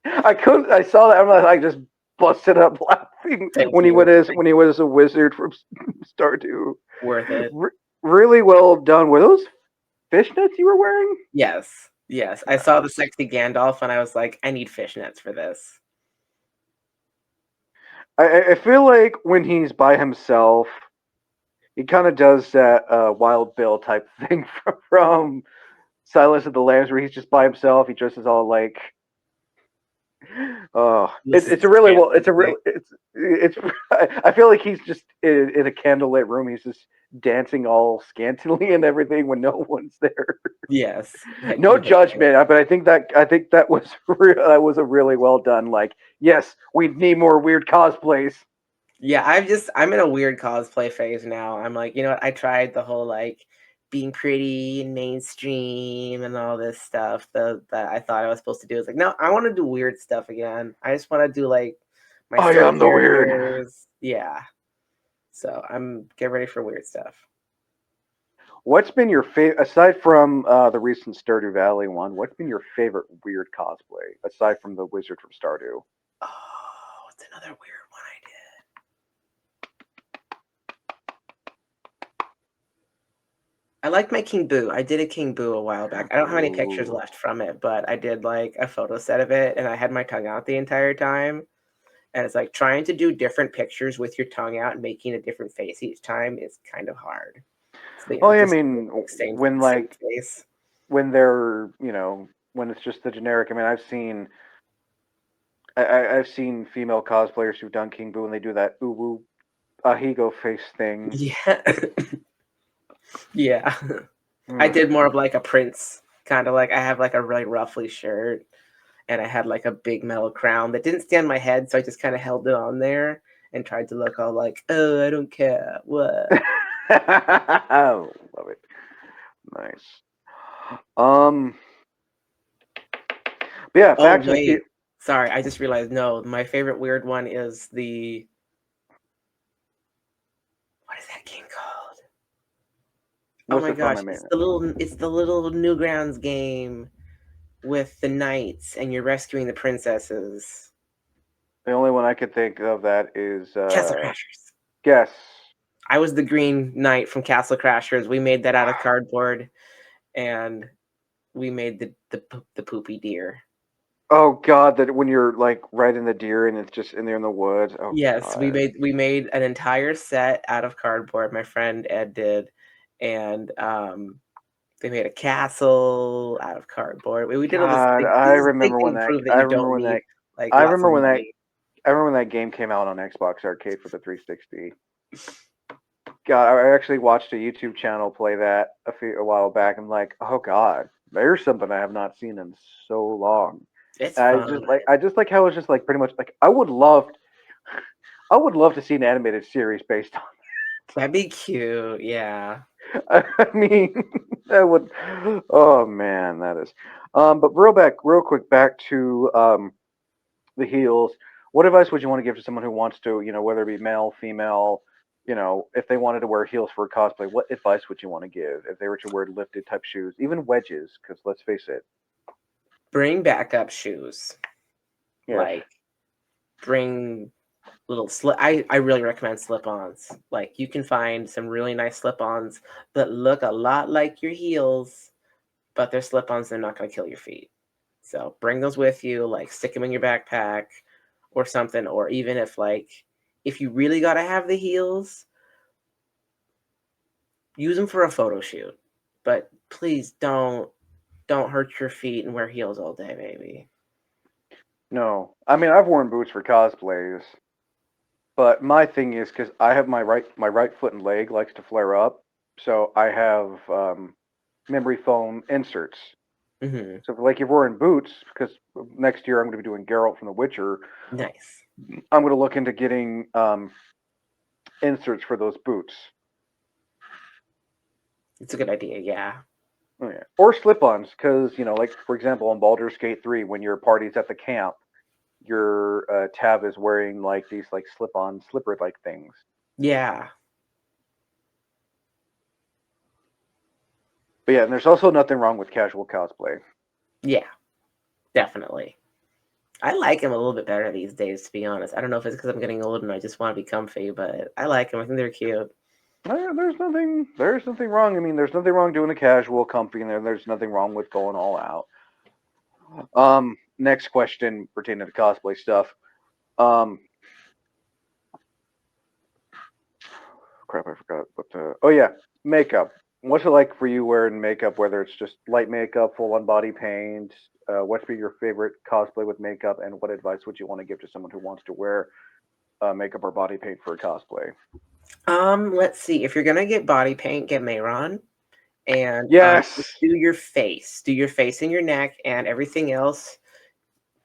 I couldn't. I saw that. I'm like, I just busted up laughing Thank you. when he was a wizard from Stardew. Worth it. Really well done. Were those fishnets you were wearing? Yes. Yes. I saw the Nice. sexy Gandalf and I was like, I need fishnets for this. I feel like when he's by himself, he kind of does that Wild Bill type thing from Silence of the Lambs, where he's just by himself. He dresses all like, oh, This is it's a really well, fancy. it's. I feel like he's just in a candlelit room. He's just dancing all scantily and everything when no one's there. Yes. I No do hate that. judgment, but I think that was that was a really well done. Like, yes, we need more weird cosplays. Yeah, I'm in a weird cosplay phase now. I'm like, you know what? I tried the whole like being pretty and mainstream and all this stuff that I thought I was supposed to do. It's like, no, I want to do weird stuff again. I just want to do like my I story am the weird. characters. Yeah. So I'm get ready for weird stuff. What's been your favorite aside from the recent Stardew Valley one? What's been your favorite weird cosplay aside from the Wizard from Stardew? Oh, what's another weird one I did? I like my King Boo. I did a King Boo a while back. I don't have any pictures Ooh. left from it, but I did like a photo set of it and I had my tongue out the entire time. And it's like trying to do different pictures with your tongue out and making a different face each time is kind of hard. So, Oh, yeah, I just mean, like when same like face. when they're when it's just the generic. I mean, I've seen female cosplayers who've done King Boo and they do that ooh woo ahigo face thing. Yeah. Yeah. I Mm. did more of like a prince, kind of like I have like a really ruffly shirt and I had like a big metal crown that didn't stand my head, so I just kind of held it on there and tried to look all like, oh, I don't care. What? Oh, love it. Nice. Um, but yeah, Oh, back to the key. wait. Sorry, I just realized no, my favorite weird one is the what is that game called? Oh What's my it from? gosh, I mean, it's the little Newgrounds game. with the knights and you're rescuing the princesses. The only one I could think of that is Castle Crashers. Guess. I was the Green Knight from Castle Crashers. We made that out of cardboard, and we made the poopy deer. Oh God, that when you're like riding the deer and it's just in there in the woods. Oh Yes, God. we made an entire set out of cardboard. My friend Ed did, and they made a castle out of cardboard. We did all this God, big. I This big remember when thing that. proved that I you remember don't when need that. like I lots remember of when that. money. I remember when that game came out on Xbox Arcade for the 360. God, I actually watched a YouTube channel play that a while back. I'm like, oh God, there's something I have not seen in so long. It's And fun. I just like how it's just like pretty much like I would love to see an animated series based on. That'd be cute. Yeah. I mean, that would. Oh man, that is. But real quick, back to the heels. What advice would you want to give to someone who wants to, whether it be male, female, if they wanted to wear heels for cosplay? What advice would you want to give if they were to wear lifted type shoes, even wedges? Because let's face it, Bring backup shoes. yes. Like bring little slip. I really recommend slip-ons. Like you can find some really nice slip-ons that look a lot like your heels, but they're slip-ons. They're not going to kill your feet. So bring those with you. Like stick them in your backpack or something. Or even if you really got to have the heels, use them for a photo shoot. But please don't hurt your feet and wear heels all day, baby. No, I mean I've worn boots for cosplays, but my thing is because I have my right foot and leg likes to flare up, so I have memory foam inserts. Hmm. So, like, if we're in boots, because next year I'm going to be doing Geralt from The Witcher, Nice. I'm going to look into getting inserts for those boots. It's a good idea. Yeah. Oh, yeah. Or slip-ons, because like for example, on Baldur's Gate 3, when your party's at the camp, your tab is wearing like these like slip-on slipper-like things. Yeah. But yeah, and there's also nothing wrong with casual cosplay. Yeah. Definitely. I like them a little bit better these days, to be honest. I don't know if it's because I'm getting old and I just want to be comfy, but I like them. I think they're cute. There's nothing wrong. I mean, there's nothing wrong doing a casual, comfy, and there's nothing wrong with going all out. Next question pertaining to cosplay stuff. Um, Crap, I forgot what the. Oh yeah, makeup. What's it like for you wearing makeup? Whether it's just light makeup, full on body paint. What's be your favorite cosplay with makeup, and what advice would you want to give to someone who wants to wear makeup or body paint for a cosplay? Let's see. If you're gonna get body paint, get Mayron and Yes. just do your face. Do your face and your neck and everything else.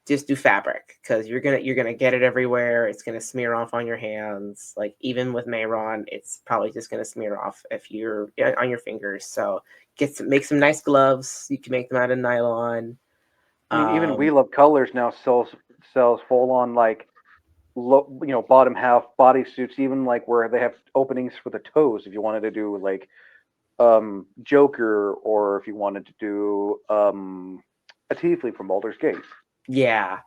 Just do fabric because you're gonna get it everywhere. It's gonna smear off on your hands. Like even with Mayron, it's probably just gonna smear off if you're on your fingers. So make some nice gloves. You can make them out of nylon. I mean, even Um, We Love Colors now sells full on like bottom half bodysuits, even like where they have openings for the toes. If you wanted to do like Joker, or if you wanted to do a Tiefling from Baldur's Gate. yeah,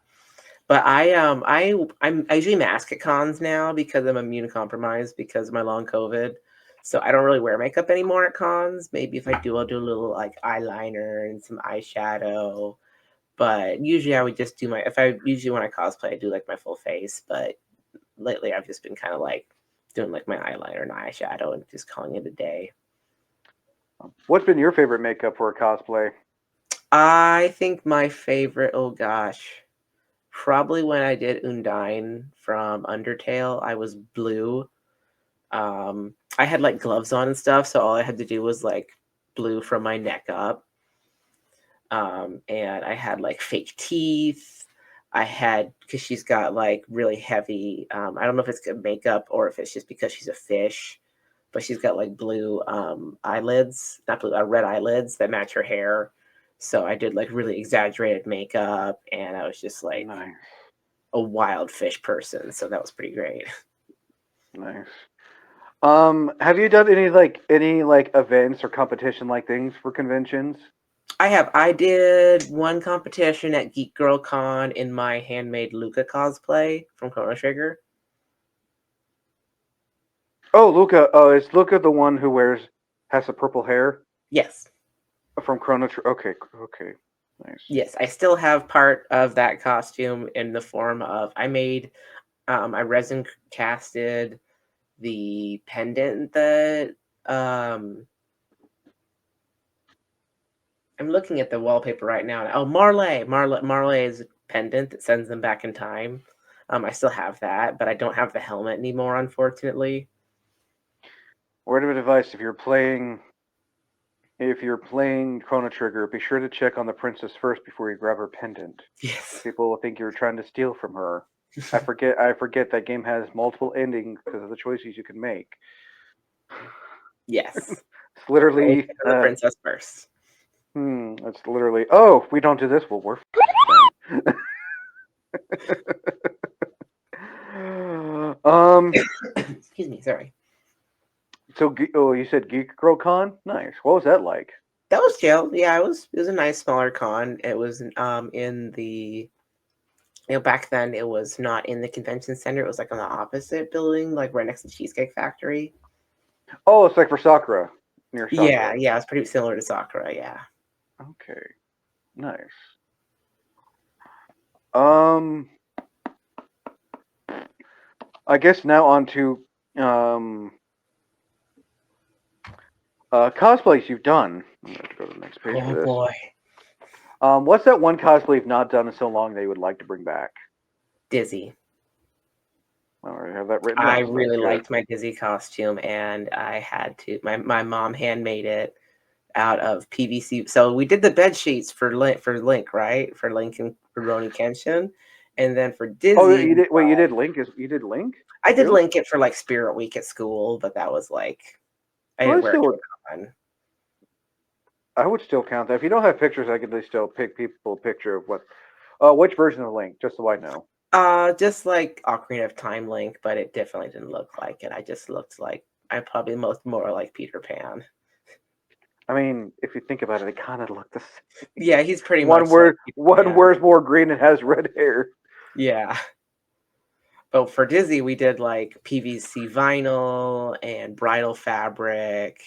but I usually mask at cons now because I'm immunocompromised because of my long COVID. So I don't really wear makeup anymore at cons. Maybe if I do, I'll do a little like eyeliner and some eyeshadow. But usually I would just do my if I usually when I cosplay I do like my full face. But lately I've just been kind of like doing like my eyeliner and eyeshadow and just calling it a day. What's been your favorite makeup for a cosplay? I think my favorite, oh gosh, probably when I did Undine from Undertale, I was blue. I had like gloves on and stuff, so all I had to do was like blue from my neck up. And I had like fake teeth. I had because she's got like really heavy. I don't know if it's good makeup or if it's just because she's a fish, but she's got like blue eyelids, not blue, red eyelids that match her hair. So I did like really exaggerated makeup, and I was just like Nice, a wild fish person. So that was pretty great. nice. Have you done any like events or competition like things for conventions? I did one competition at Geek Girl Con in my handmade Luca cosplay from Chrono Trigger. Oh, Luca. Is Luca the one who has the purple hair Yes. from Chrono Trigger? Okay, okay, nice. Yes, I still have part of that costume in the form of I resin casted the pendant that I'm looking at the wallpaper right now. Oh, Marley is a pendant that sends them back in time. I still have that, but I don't have the helmet anymore, unfortunately. Word of advice: if you're playing Chrono Trigger, be sure to check on the princess first before you grab her pendant. Yes. People will think you're trying to steal from her. I forget that game has multiple endings because of the choices you can make. Yes. It's Always literally, check on the princess first. it's literally. Oh, if we don't do this, well, we're then. um. Excuse me, sorry. So, oh, you said Geek Girl Con? Nice. What was that like? That was chill. Yeah, it was a nice smaller con. It was in the back then it was not in the convention center. It was like on the opposite building, like right next to Cheesecake Factory. Oh, it's like for Sakura, near Yeah, Sakura. yeah, it's pretty similar to Sakura, yeah. Okay, nice. Um, I guess now on to um cosplays you've done. I'm gonna have to go to the next page for Oh this. boy. What's that one cosplay you've not done in so long that you would like to bring back? Dizzy. I already have that written I down, so that's really good. liked my Dizzy costume and I had to my mom handmade it out of PVC. So we did the bed sheets for Link, right? For Link and Rurouni Kenshin. And then for Oh, Dizzy, you did. Wait, you did Link? You did Link I did too? Link it for like Spirit Week at school, but that was like I Well, didn't that's wear it to still. a con. I would still count that. If you don't have pictures, I could still pick people a picture of what. Which version of Link, just so I know. Just like Ocarina of Time Link, but it definitely didn't look like it. I just looked like I probably most more like Peter Pan. I mean, if you think about it, they kind of look the same. Yeah, he's pretty One much like word, Peter one Pan. wears more green and has red hair. Yeah. But for Disney, we did like PVC vinyl and bridal fabric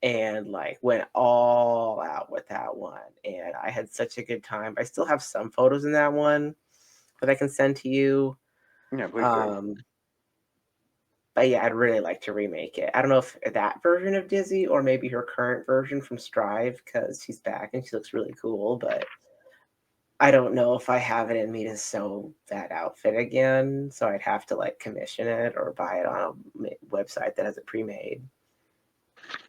and like went all out with that one. And I had such a good time. I still have some photos in that one that I can send to you. Yeah, please do. Um, but yeah, I'd really like to remake it. I don't know if that version of Dizzy or maybe her current version from Strive because she's back and she looks really cool. But I don't know if I have it in me to sew that outfit again. So I'd have to like commission it or buy it on a website that has it pre-made.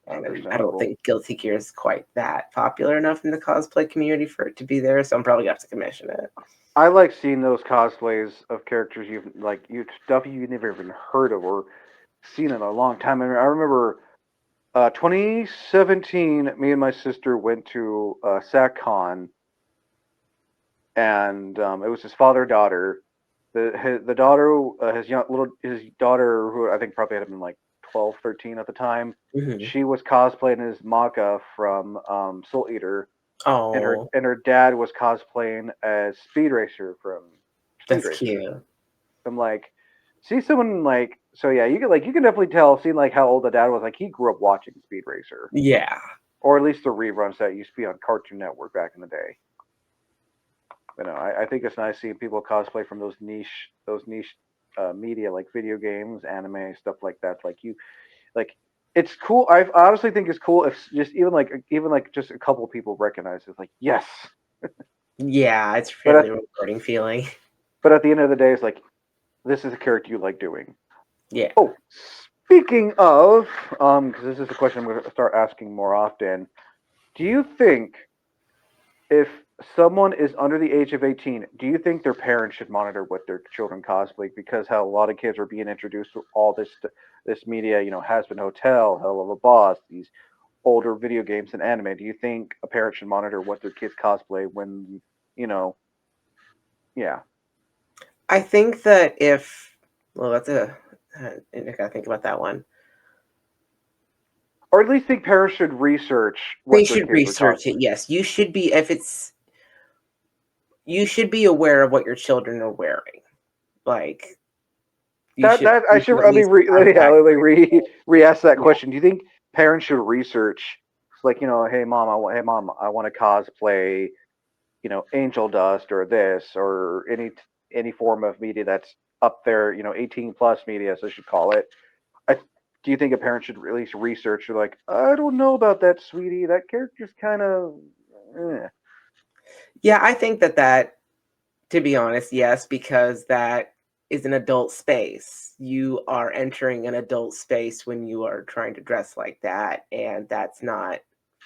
And I don't Understandable. think Guilty Gear is quite that popular enough in the cosplay community for it to be there. So I'm probably gonna have to commission it. I like seeing those cosplays of characters you stuff you've never even heard of or seen in a long time. I remember 2017. Me and my sister went to SacCon, and it was his father daughter. The daughter, his daughter, who I think probably had been like 12, 13 at the time. Hmm. She was cosplaying as Maka from Soul Eater, and her Oh, and her dad was cosplaying as Speed Racer from Speed that's Racer. cute. I'm like, see someone like so yeah, you can definitely tell seeing like how old the dad was. Like he grew up watching Speed Racer, Yeah. or at least the reruns that used to be on Cartoon Network back in the day. I think it's nice seeing people cosplay from those niche media like video games, anime, stuff like that. Like it's cool. I honestly think it's cool if just even like just a couple of people recognize it. Like yes, Yeah, it's but really at rewarding feeling. but at the end of the day, it's like this is a character you like doing. Yeah. Oh, speaking of, because this is a question I'm going to start asking more often. Do you think if someone is under the age of 18, do you think their parents should monitor what their children cosplay? Because how a lot of kids are being introduced to all this media, Has Been Hotel, Hell of a Boss, these older video games and anime. Do you think a parent should monitor what their kids cosplay when, you know, yeah. I think that if well, that's a I gotta think about that one. or at least think parents should research They what their should kids are research it. cosplaying. Yes, you should be. If it's you should be aware of what your children are wearing. Like That I you should should at let me least yeah, contact. let me re-ask that Yeah. question. Do you think parents should research, like, hey mom, hey mom, I want to cosplay, angel dust or this or any form of media that's up there, 18 plus media, so I should call it. I, do you think a parent should at least research? Or like, I don't know about that, sweetie. That character's kind of. Eh. Yeah, I think that to be honest, yes, because that is an adult space. You are entering an adult space when you are trying to dress like that, and that's not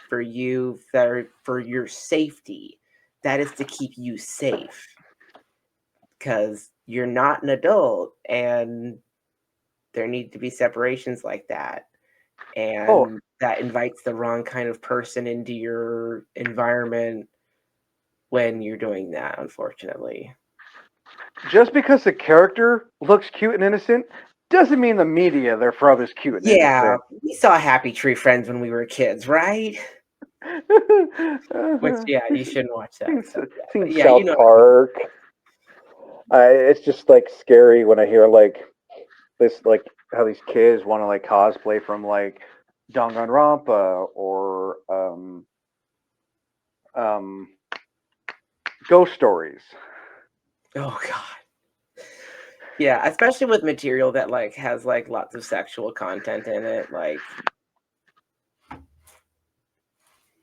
for you, for your safety. That is to keep you safe because you're not an adult, and there need to be separations like that. Oh, And that invites the wrong kind of person into your environment when you're doing that, unfortunately. just because the character looks cute and innocent doesn't mean the media they're from is cute and Yeah, innocent. we saw Happy Tree Friends when we were kids, right? Which, yeah, you We've shouldn't watch seen, that stuff. Yeah, seen but yeah, you South know what I mean. Park. It's just like scary when I hear like this, like how these kids want to like cosplay from like Danganronpa or um, Ghost Stories. Oh god. Yeah, especially with material that like has like lots of sexual content in it. Like,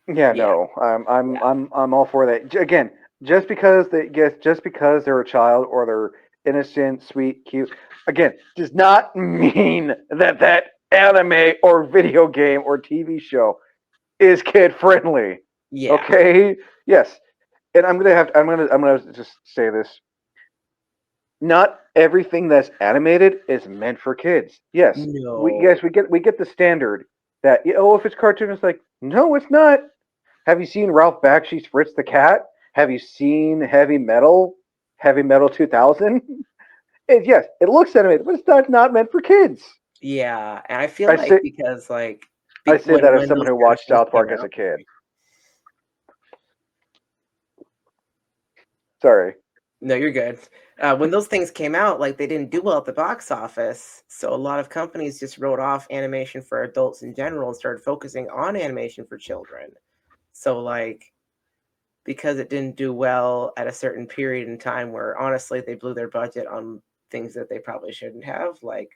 Yeah, yeah, no, yeah, I'm all for that. Again, just because they're a child or they're innocent, sweet, cute, again, does not mean that anime or video game or TV show is kid friendly. yeah. Okay, yes, and I'm gonna just say this. Not everything that's animated is meant for kids. Yes, No. we get the standard that, if it's cartoon, it's like, no, it's not. Have you seen Ralph Bakshi's Fritz the Cat? Have you seen Heavy Metal 2000? Yes, it looks animated, but it's not meant for kids. Yeah, and I feel I like say because like I say that as when someone those who kind of watched things South came Park as out. a kid. Sorry. No, you're good. When those things came out, like they didn't do well at the box office, so a lot of companies just wrote off animation for adults in general and started focusing on animation for children. So like because it didn't do well at a certain period in time where honestly they blew their budget on things that they probably shouldn't have, like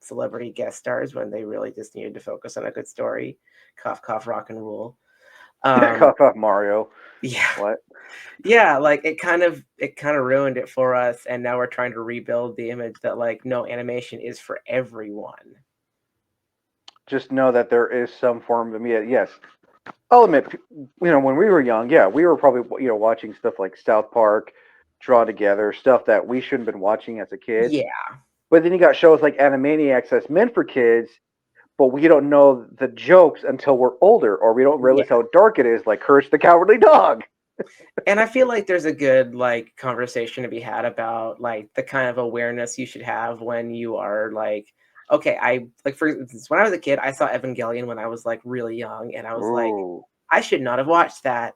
celebrity guest stars when they really just needed to focus on a good story. Cough cough rock and roll. Um Cough off Mario. yeah. What? Yeah, like it kind of ruined it for us, and now we're trying to rebuild the image that like no, animation is for everyone. Just know that there is some form of media. Yes, I'll admit, when we were young, yeah, we were probably watching stuff like South Park, Draw Together, stuff that we shouldn't have been watching as a kid. Yeah, But then you got shows like Animaniacs that's meant for kids, but we don't know the jokes until we're older, or we don't yeah. realize how dark it is, like Courage the Cowardly Dog. And I feel like there's a good like conversation to be had about like the kind of awareness you should have when you are like, okay, I like for instance, when I was a kid, I saw Evangelion when I was like really young, and I was like, Ooh. I should not have watched that.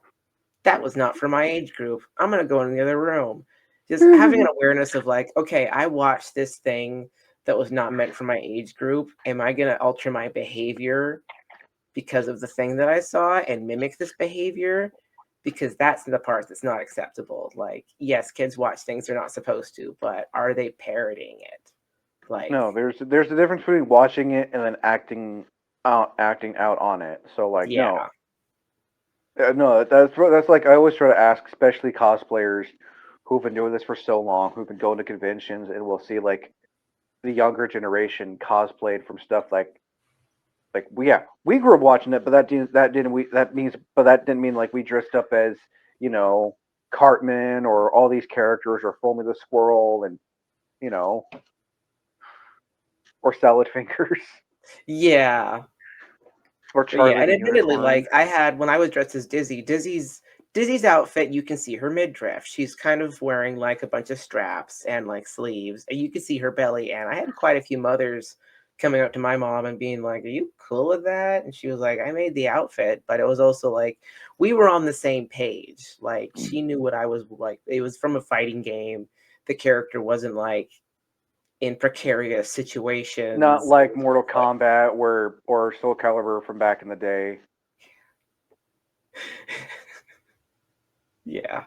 That was not for my age group. I'm gonna go in the other room. Just having an awareness of like, okay, I watched this thing that was not meant for my age group. Am I gonna alter my behavior because of the thing that I saw and mimic this behavior? Because that's the part that's not acceptable. Like, yes, kids watch things they're not supposed to, but are they parroting it? Like, No, there's a difference between watching it and then acting out on it. So like, yeah, no, no, that's like I always try to ask, especially cosplayers who've been doing this for so long, who've been going to conventions, and we'll see like the younger generation cosplayed from stuff like we grew up watching it, but that didn't mean like we dressed up as, you know Cartman or all these characters or Foamy the Squirrel and, you know or Salad Fingers yeah. or But yeah, Charlie and the admittedly, Unicorn. like I had when I was dressed as Dizzy, Dizzy's outfit, you can see her midriff. She's kind of wearing like a bunch of straps and like sleeves, and you can see her belly. And I had quite a few mothers coming up to my mom and being like, "Are you cool with that?" And she was like, "I made the outfit," but it was also like we were on the same page. Like she knew what I was like. It was from a fighting game. The character wasn't like in precarious Not situations. It like was Mortal like, Kombat or Soul Calibur from back in the day. yeah.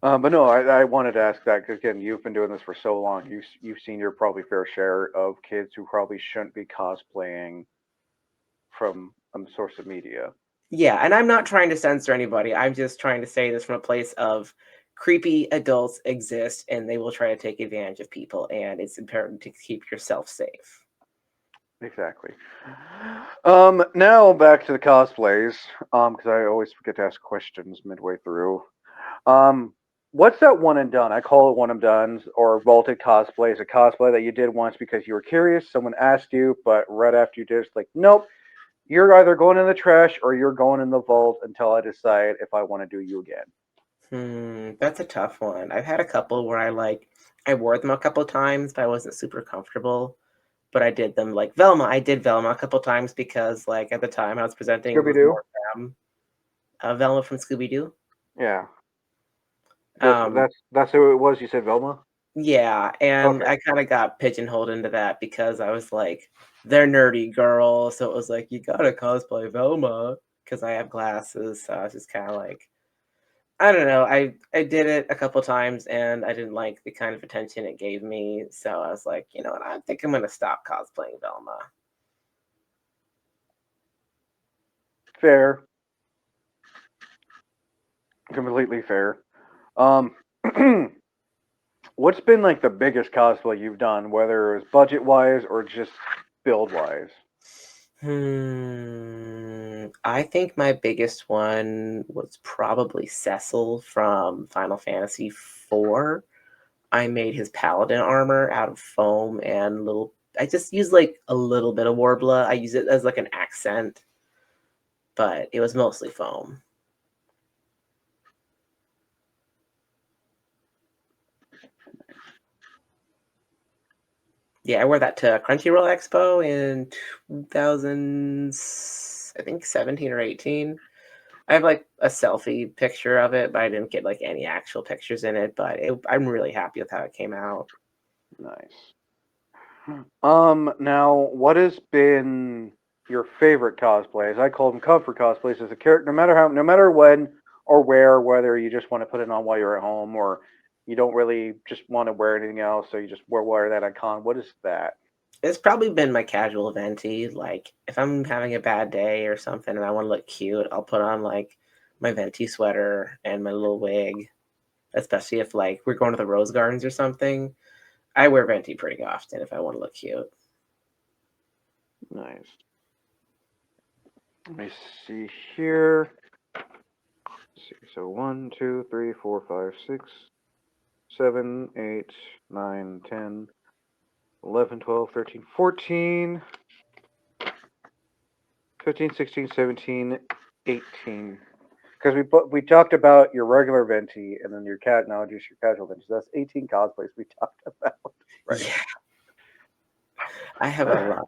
But no, I wanted to ask that because again, you've been doing this for so long. You've seen your probably fair share of kids who probably shouldn't be cosplaying from a source of media. Yeah, and I'm not trying to censor anybody. I'm just trying to say this from a place of creepy adults exist and they will try to take advantage of people, and it's important to keep yourself safe. Exactly. Now back to the cosplays. Because I always forget to ask questions midway through. Um, what's that one and done? I call it one and done's or vaulted cosplay. Is a cosplay that you did once because you were curious. Someone asked you, but right after you did, it's like, nope. You're either going in the trash or you're going in the vault until I decide if I want to do you again. That's a tough one. I've had a couple where I wore them a couple times, but I wasn't super comfortable. But I did them like Velma. I did Velma a couple times because like at the time I was presenting Scooby with Doo. more Velma from Scooby Doo. Yeah, Um, that's who it was. You said Velma. Yeah, and Okay, I kinda got pigeonholed into that because I was like, "They're nerdy girl," so it was like, "You gotta cosplay Velma because I have glasses," so I was just kinda like I don't know, I did it a couple times, and I didn't like the kind of attention it gave me, so I was like, "You know what, I think I'm gonna stop cosplaying Velma." fair, completely fair. Um, what's been like the biggest cosplay you've done, whether it was budget wise or just build wise? I think my biggest one was probably Cecil from Final Fantasy IV. I made his paladin armor out of foam and little I just used, like, a little bit of Warbler. I use it as, like, an accent, but it was mostly foam. Yeah, I wore that to Crunchyroll Expo in 2000, I think 17 or 18. I have, like, a selfie picture of it, but I didn't get, like, any actual pictures in it, but I'm really happy with how it came out. Nice. Now what has been your favorite cosplays? I call them comfort cosplays. As a character, no matter when or where, whether you just want to put it on while you're at home or you don't really just want to wear anything else, so you just wear that icon. What is that? It's probably been my casual venti, like, if I'm having a bad day or something and I wanna look cute, I'll put on, like, my venti sweater and my little wig, especially if, like, we're going to the rose gardens or something. I wear venti pretty often if I wanna look cute. Nice. Let me see here. Let's see. So 1, 2, 3, 4, 5, 6, 7, 8, 9, 10, 11, 12, 13, 14, 15, 16, 17, 18. Because we talked about your regular venti and then your cat now just your casual venti. So that's 18 cosplays we talked about. Right. Yeah, I have a lot.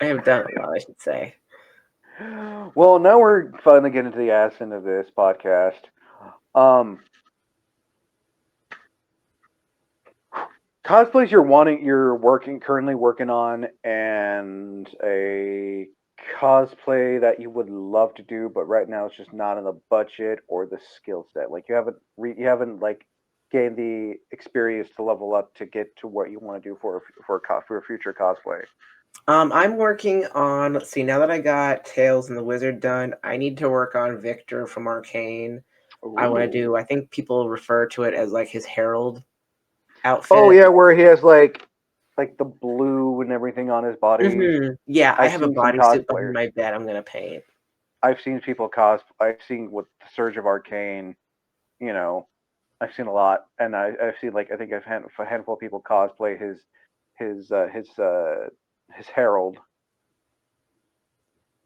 I have done a lot, I should say. Well, now we're finally getting to the ass end of this podcast. Um, cosplays you're currently working on, and a cosplay that you would love to do, but right now it's just not in the budget or the skill set. Like you haven't like gained the experience to level up to get to what you want to do for a future cosplay. I'm working on let's see, now that I got Tails and the Wizard done, I need to work on Victor from Arcane. I wanna Ooh. do I think people refer to it as, like, his herald Oh outfit. yeah, where he has like the blue and everything on his body. Yeah, I I've have a seen some bodysuit behind cosplayers. my bed I'm gonna paint. I've seen people I've seen with the Surge of Arcane. You know, I've seen a lot, and I've seen like I think I've had a handful of people cosplay his his uh his uh his herald.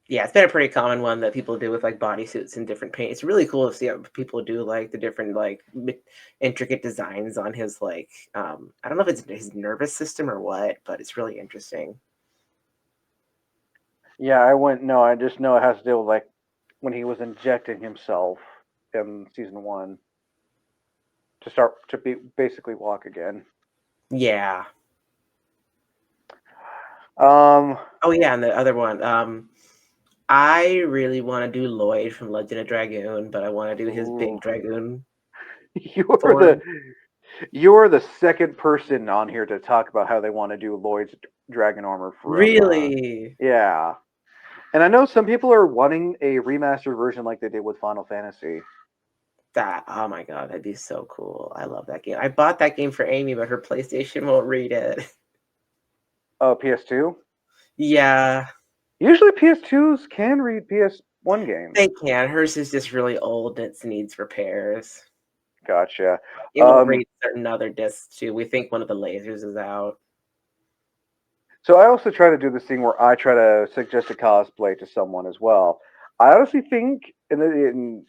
Yeah, it's been a pretty common one that people do with like bodysuits and different paint. It's really cool to see how people do like the different like intricate designs on his like I don't know if it's his nervous system or what, but it's really interesting. Yeah, I went. No, I just know it has to do with like when he was injecting himself in season one to start to be basically walk again. Yeah. Um, Oh yeah, and the other one. I really want to do Lloyd from Legend of Dragoon, but I want to do his big ooh, dragoon you're the form. you're the second person on here to talk about how they want to do Lloyd's dragon armor from. Really? Yeah, and I know some people are wanting a remastered version like they did with Final Fantasy. That oh my god, that'd be so cool. I love that game. I bought that game for Amy, but her PlayStation won't read it. PS2. Yeah, Usually PS2s can read PS1 games. they can. Hers is just really old and it needs repairs. Gotcha. It won't Um, read certain other discs too. We think one of the lasers is out. So I also try to do this thing where I try to suggest a cosplay to someone as well. I honestly think, you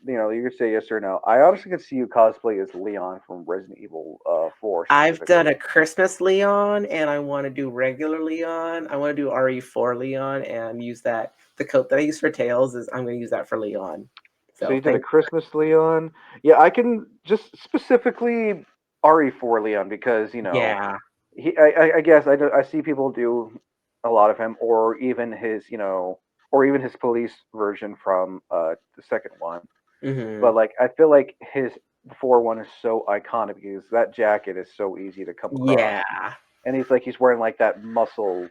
could say yes or no. I honestly could see you cosplay as Leon from Resident Evil 4 I've done specifically. a Christmas Leon and I want to do regular Leon. I want to do RE4 Leon and use that. The coat that I use for Tails is I'm going to use that for Leon. So So you did a thank Christmas Leon. Yeah, I can just specifically RE4 Leon because yeah. I guess I see people do a lot of him, or even his police version from the second one. But Hmm. like I feel like his before one is so iconic because that jacket is so easy to come across, Yeah. and he's wearing like that muscle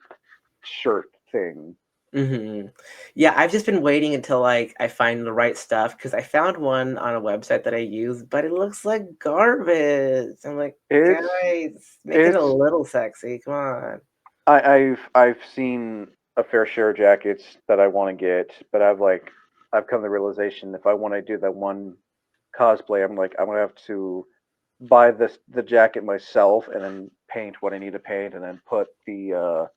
shirt thing. Hmm. Yeah, I've just been waiting until like I find the right stuff because I found one on a website that I use, but it looks like garbage. I'm like, It's guys, make it a it's little sexy. Come on. I've seen a fair share of jackets that I want to get, but I've come to the realization if I want to do that one cosplay, I'm gonna have to buy the jacket myself and then paint what I need to paint and then put the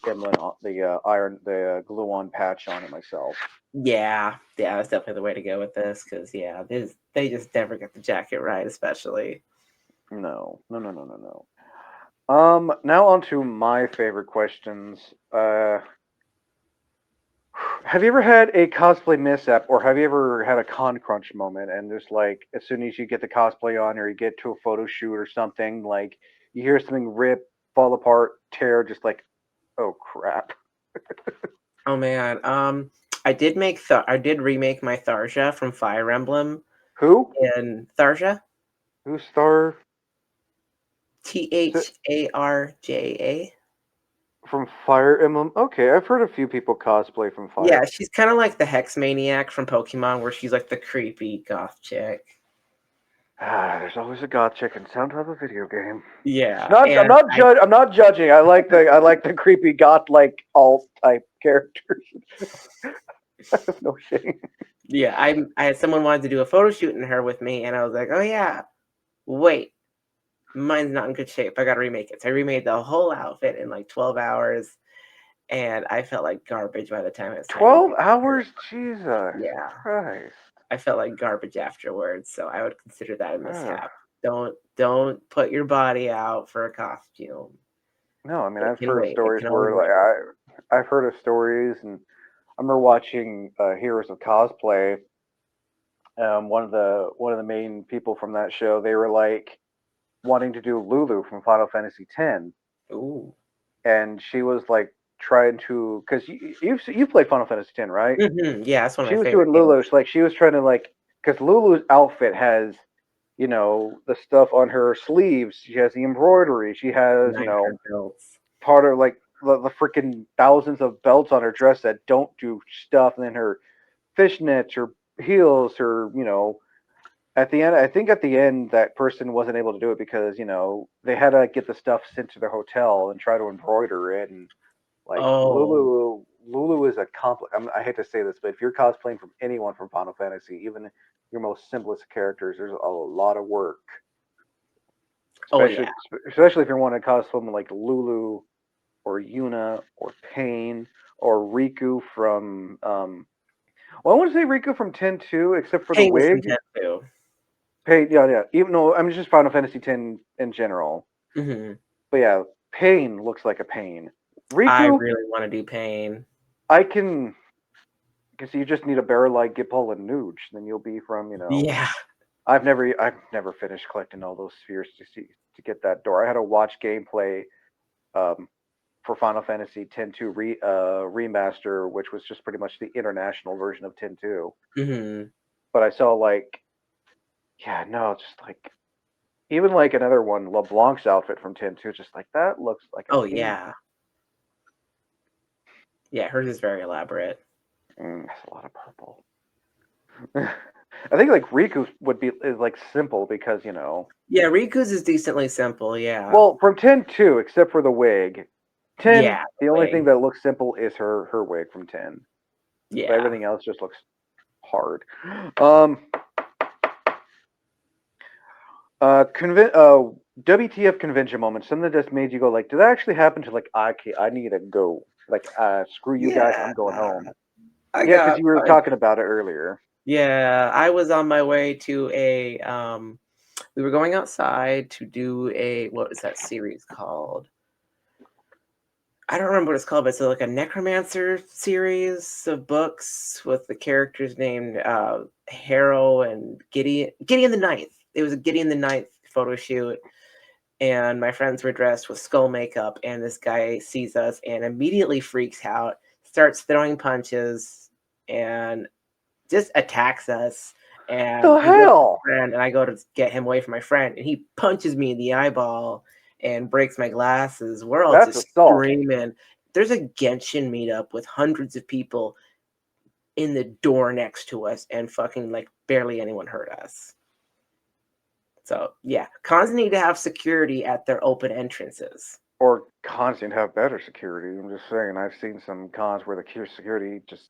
inlet on the glue on patch on it myself. Yeah, yeah, that's definitely the way to go with this because yeah, they just never get the jacket right, especially. No, no, no, no, no, no. Now on to my favorite questions. Have you ever had a cosplay mishap, or have you ever had a con crunch moment, and just like as soon as you get the cosplay on, or you get to a photo shoot or something, like you hear something rip, fall apart, tear, just like, oh crap. Oh man, I did remake my Tharja from Fire Emblem Who? in Tharja, Who star? Tharja. From Fire Emblem? Okay, I've heard a few people cosplay from Fire. Yeah, she's kind of like the Hex Maniac from Pokemon, where she's like the creepy goth chick. Ah, there's always a god chick in some type of video game. Yeah, Not, and I I'm not judging. I like the creepy god like alt type characters. I have no shame. yeah, I had someone wanted to do a photo shoot in her with me, and I was like, oh yeah, wait, mine's not in good shape. I got to remake it. So I remade the whole outfit in like 12 hours, and I felt like garbage by the time it was time to 12 give it to her. hours? Jesus Yeah, Christ. I felt like garbage afterwards, so I would consider that a Ugh. mishap. Don't put your body out for a costume. No, I mean It I've can heard of wait. It stories can always where wait. I've heard of stories, and I remember watching Heroes of Cosplay. One of the main people from that show, they were like wanting to do Lulu from Final Fantasy X, Ooh. and she was like trying to because you played Final Fantasy X, right? Yeah, that's one of She my was favorite doing games. Lulu. She was trying to like because Lulu's outfit has the stuff on her sleeves. She has the embroidery. She has 900 belts. part of like the freaking thousands of belts on her dress that don't do stuff, and then her fishnets, her heels, her at the end, I think at the end that person wasn't able to do it because they had to get the stuff sent to their hotel and try to embroider it, and like Oh, Lulu is a complex. I hate to say this, but if you're cosplaying from anyone from Final Fantasy, even your most simplest characters, there's a lot of work, oh especially yeah. especially if you're wanting to cosplay like Lulu or Yuna or Pain or Riku from well, I want to say Riku from 10-2, except for the Pain was from wig. 10 too. Pain, yeah, yeah. Even though I'm just Final Fantasy 10 in general, Hmm. but yeah, Pain looks like a pain. I Riku, really want to do Pain. I can, because you just need a bear like Gipol and Nuge, then you'll be from Yeah. I've never finished collecting all those spheres to get that door. I had to watch gameplay um, for Final Fantasy 10-2 remaster, which was just pretty much the international version of 10-2. Hmm. But I saw like, yeah, no, just like even like another one, LeBlanc's outfit from 10-2, just like that looks like Oh a pain. yeah. Yeah, hers is very elaborate. That's a lot of purple. I think like Riku's would be is like simple because Yeah, Riku's is decently simple. Yeah. well from 10-2 except for the wig. 10 Yeah, the the only thing wig. that looks simple is her wig from 10, but Yeah. everything else just looks hard. Um, WTF convention moment, something that just made you go like, did that actually happen? To like, I need to go. Like, screw you guys, Yeah. I'm going home. I Yeah, because got you were talking about it earlier. Yeah, I was on my way to a we were going outside to do a what is that series called? I don't remember what it's called, but it's like a necromancer series of books with the characters named Harrow and Gideon the Ninth. It was a Gideon the Ninth photo shoot, and my friends were dressed with skull makeup, and this guy sees us and immediately freaks out, starts throwing punches, and just attacks us. And The he's with my hell? friend, and I go to get him away from my friend, and he punches me in the eyeball and breaks my glasses. We're all That's just assault. screaming. There's a Genshin meetup with hundreds of people in the door next to us, and fucking like barely anyone hurt us. So yeah, cons need to have security at their open entrances. Or cons need to have better security. I'm just saying, I've seen some cons where the security just,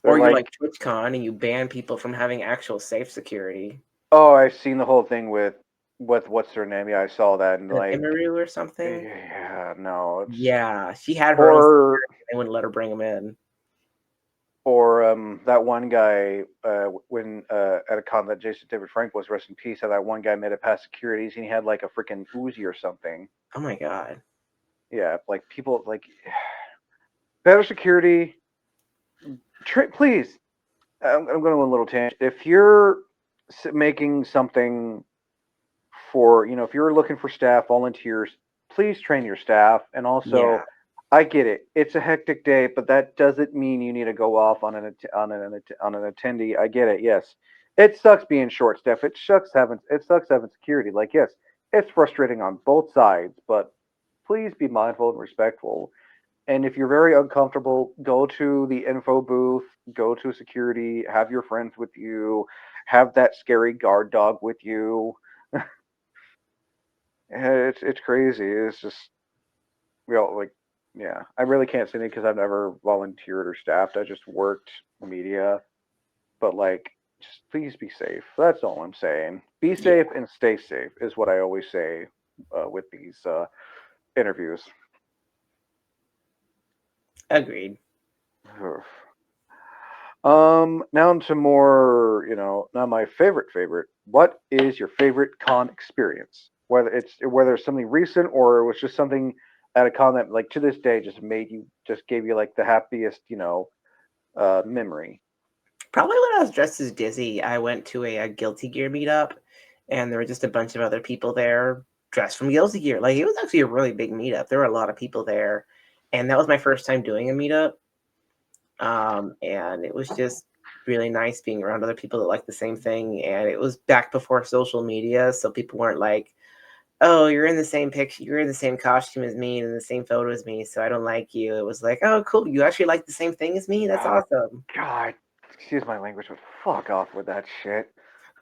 they're Or you're like, like TwitchCon and you ban people from having actual safe security. oh, I've seen the whole thing with what's her name? Yeah, I saw that and An like, Emeru or something. yeah, no, it's Yeah, she had her own or security, they wouldn't let her bring them in. that one guy when at a con that Jason David Frank was, rest in peace, how that one guy made it past securities and he had like a freaking Uzi or something. Oh my god. Yeah, like people like better security. Please, I'm going on a little tangent. If you're making something for, if you're looking for staff, volunteers, please train your staff. And Yeah, also, I get it. It's a hectic day, but that doesn't mean you need to go off on on an attendee. I get it. Yes, it sucks being short staffed. It sucks having security. Like yes, it's frustrating on both sides, but please be mindful and respectful. And if you're very uncomfortable, go to the info booth, go to security, have your friends with you, have that scary guard dog with you. It's crazy. It's just like yeah. I really can't say anything because I've never volunteered or staffed. I just worked media, but like just please be safe. That's all I'm saying. Be yeah, safe and stay safe is what I always say with these interviews. agreed. Now to more, now my favorite. What is your favorite con experience? Whether it's something recent or it was just something at a con that like to this day just gave you like the happiest, memory. Probably when I was dressed as Dizzy, I went to a Guilty Gear meetup, and there were just a bunch of other people there dressed from Guilty Gear. Like it was actually a really big meetup. There were a lot of people there, and that was my first time doing a meetup. And it was just really nice being around other people that like the same thing. And it was back before social media, so people weren't like, "Oh, you're in the same picture, you're in the same costume as me and in the same photo as me, so I don't like you." It was like, "Oh, cool, you actually like the same thing as me? That's Oh awesome." God, excuse my language, but fuck off with that shit.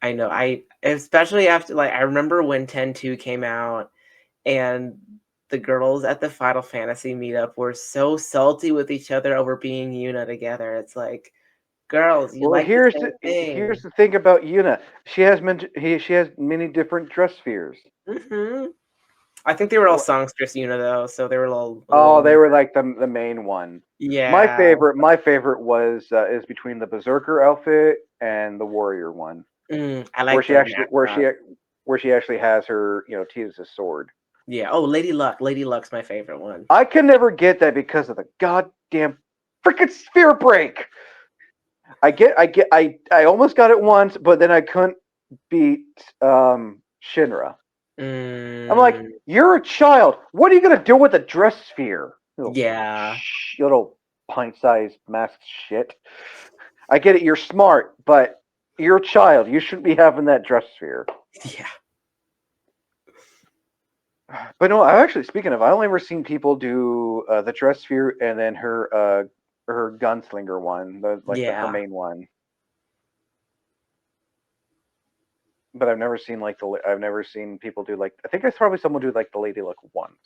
I know. I especially after like I remember when 10-2 came out and the girls at the Final Fantasy meetup were so salty with each other over being Yuna together. It's like, girls, you Well, like the here's same the here's thing. the thing about Yuna. She has many different dress spheres. Hmm. I think they were all songstress Yuna though, so they were a Oh, little they more. were like the main one. Yeah. My favorite was is between the berserker outfit and the warrior one, I where like she the actually mascot. where she actually has her Tia's sword. Yeah. Oh, Lady Luck. Lady Luck's my favorite one. I can never get that because of the goddamn freaking sphere break. I almost got it once, but then I couldn't beat Shinra. I'm like, Mm, you're a child. What are you gonna do with a dress sphere? yeah. Little pint-sized masked shit. I get it. You're smart, but you're a child. You shouldn't be having that dress sphere. Yeah. But no, I've actually speaking of, I only ever seen people do the dress sphere and then her gunslinger one, her Yeah. main one. But I've never seen I've never seen people do I think I saw probably someone do like the Lady Luck once.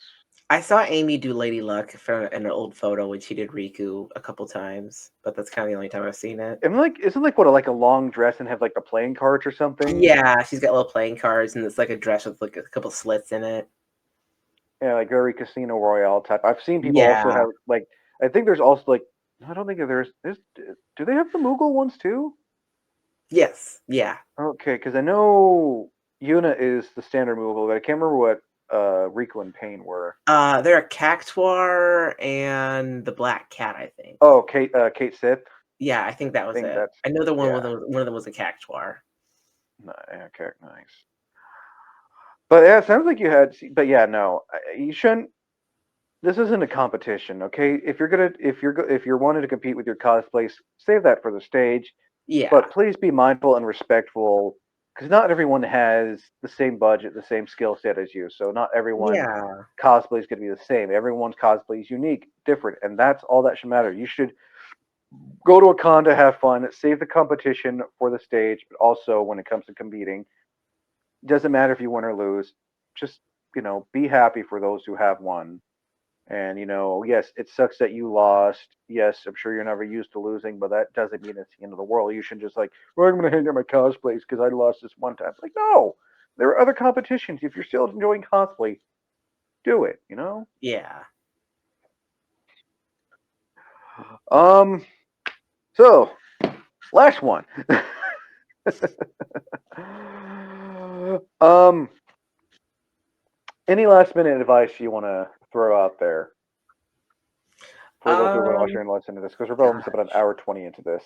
I saw Amy do Lady Luck in an old photo when she did Riku a couple times, but that's kind of the only time I've seen it. And isn't what like a long dress and have like the playing cards or something? Yeah, she's got little playing cards, and it's like a dress with like a couple slits in it. Yeah, like very Casino Royale type. I've seen people also Yeah. have I think there's also I don't think there's do they have the Moogle ones too? Yes. Yeah. Okay, because I know Yuna is the standard Moogle, but I can't remember what Riku and Pain were. They're a Cactuar and the Black Cat, I think. Oh, Kate Sith. Yeah, I think that I was think it. that's I know the one yeah. with one of them was a Cactuar. Okay, nice. But yeah, it sounds like you had. But yeah, no, you shouldn't. This isn't a competition, okay? If you're wanting to compete with your cosplays, save that for the stage. Yeah. But please be mindful and respectful, because not everyone has the same budget, the same skill set as you. So not everyone Yeah. cosplay is going to be the same. Everyone's cosplay is unique, different, and that's all that should matter. You should go to a con to have fun, save the competition for the stage, but also when it comes to competing, doesn't matter if you win or lose. Just be happy for those who have won. And yes, it sucks that you lost. Yes, I'm sure you're never used to losing, but that doesn't mean it's the end of the world. You shouldn't just well, I'm going to hang out my cosplays because I lost this one time. Like, no, there are other competitions. If you're still enjoying cosplay, do it. Yeah. Um. So, last one. um. Any last minute advice you want to throw out there for those who are going to watch Um, and listen to this? Because we're almost about an gosh. hour 20 into this.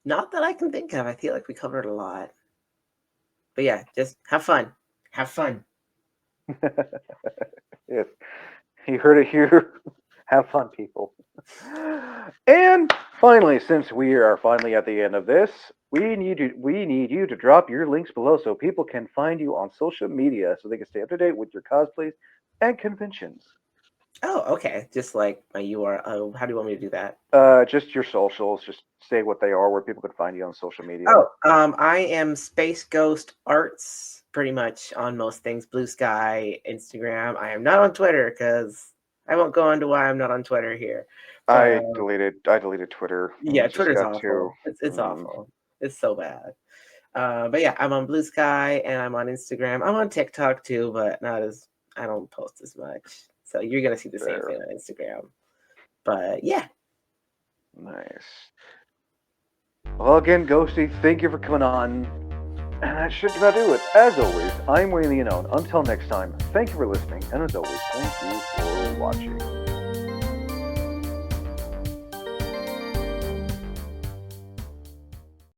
Not that I can think of. I feel like we covered a lot. But yeah, just have fun. Have fun. Yes, you heard it here. Have fun, people. And finally, since we are finally at the end of this, we need you to drop your links below so people can find you on social media so they can stay up to date with your cosplays and conventions. Oh, okay. Just like my URL. How do you want me to do that? Just your socials. Just say what they are, where people can find you on social media. Oh, I am SpaceGhost Arts pretty much on most things. Blue Sky, Instagram. I am not on Twitter because I won't go into why I'm not on Twitter here. But I deleted Twitter. yeah, It just Twitter's got too. awful. It's awful. It's so bad. But yeah, I'm on Blue Sky and I'm on Instagram. I'm on TikTok too, but not as I don't post as much. So you're gonna see the same There. thing on Instagram. But yeah. Nice. Well, again, Ghostie, thank you for coming on. And that should about do it. As always, I'm Wayne the Unknown. Until next time, thank you for listening, and as always, thank you for watching.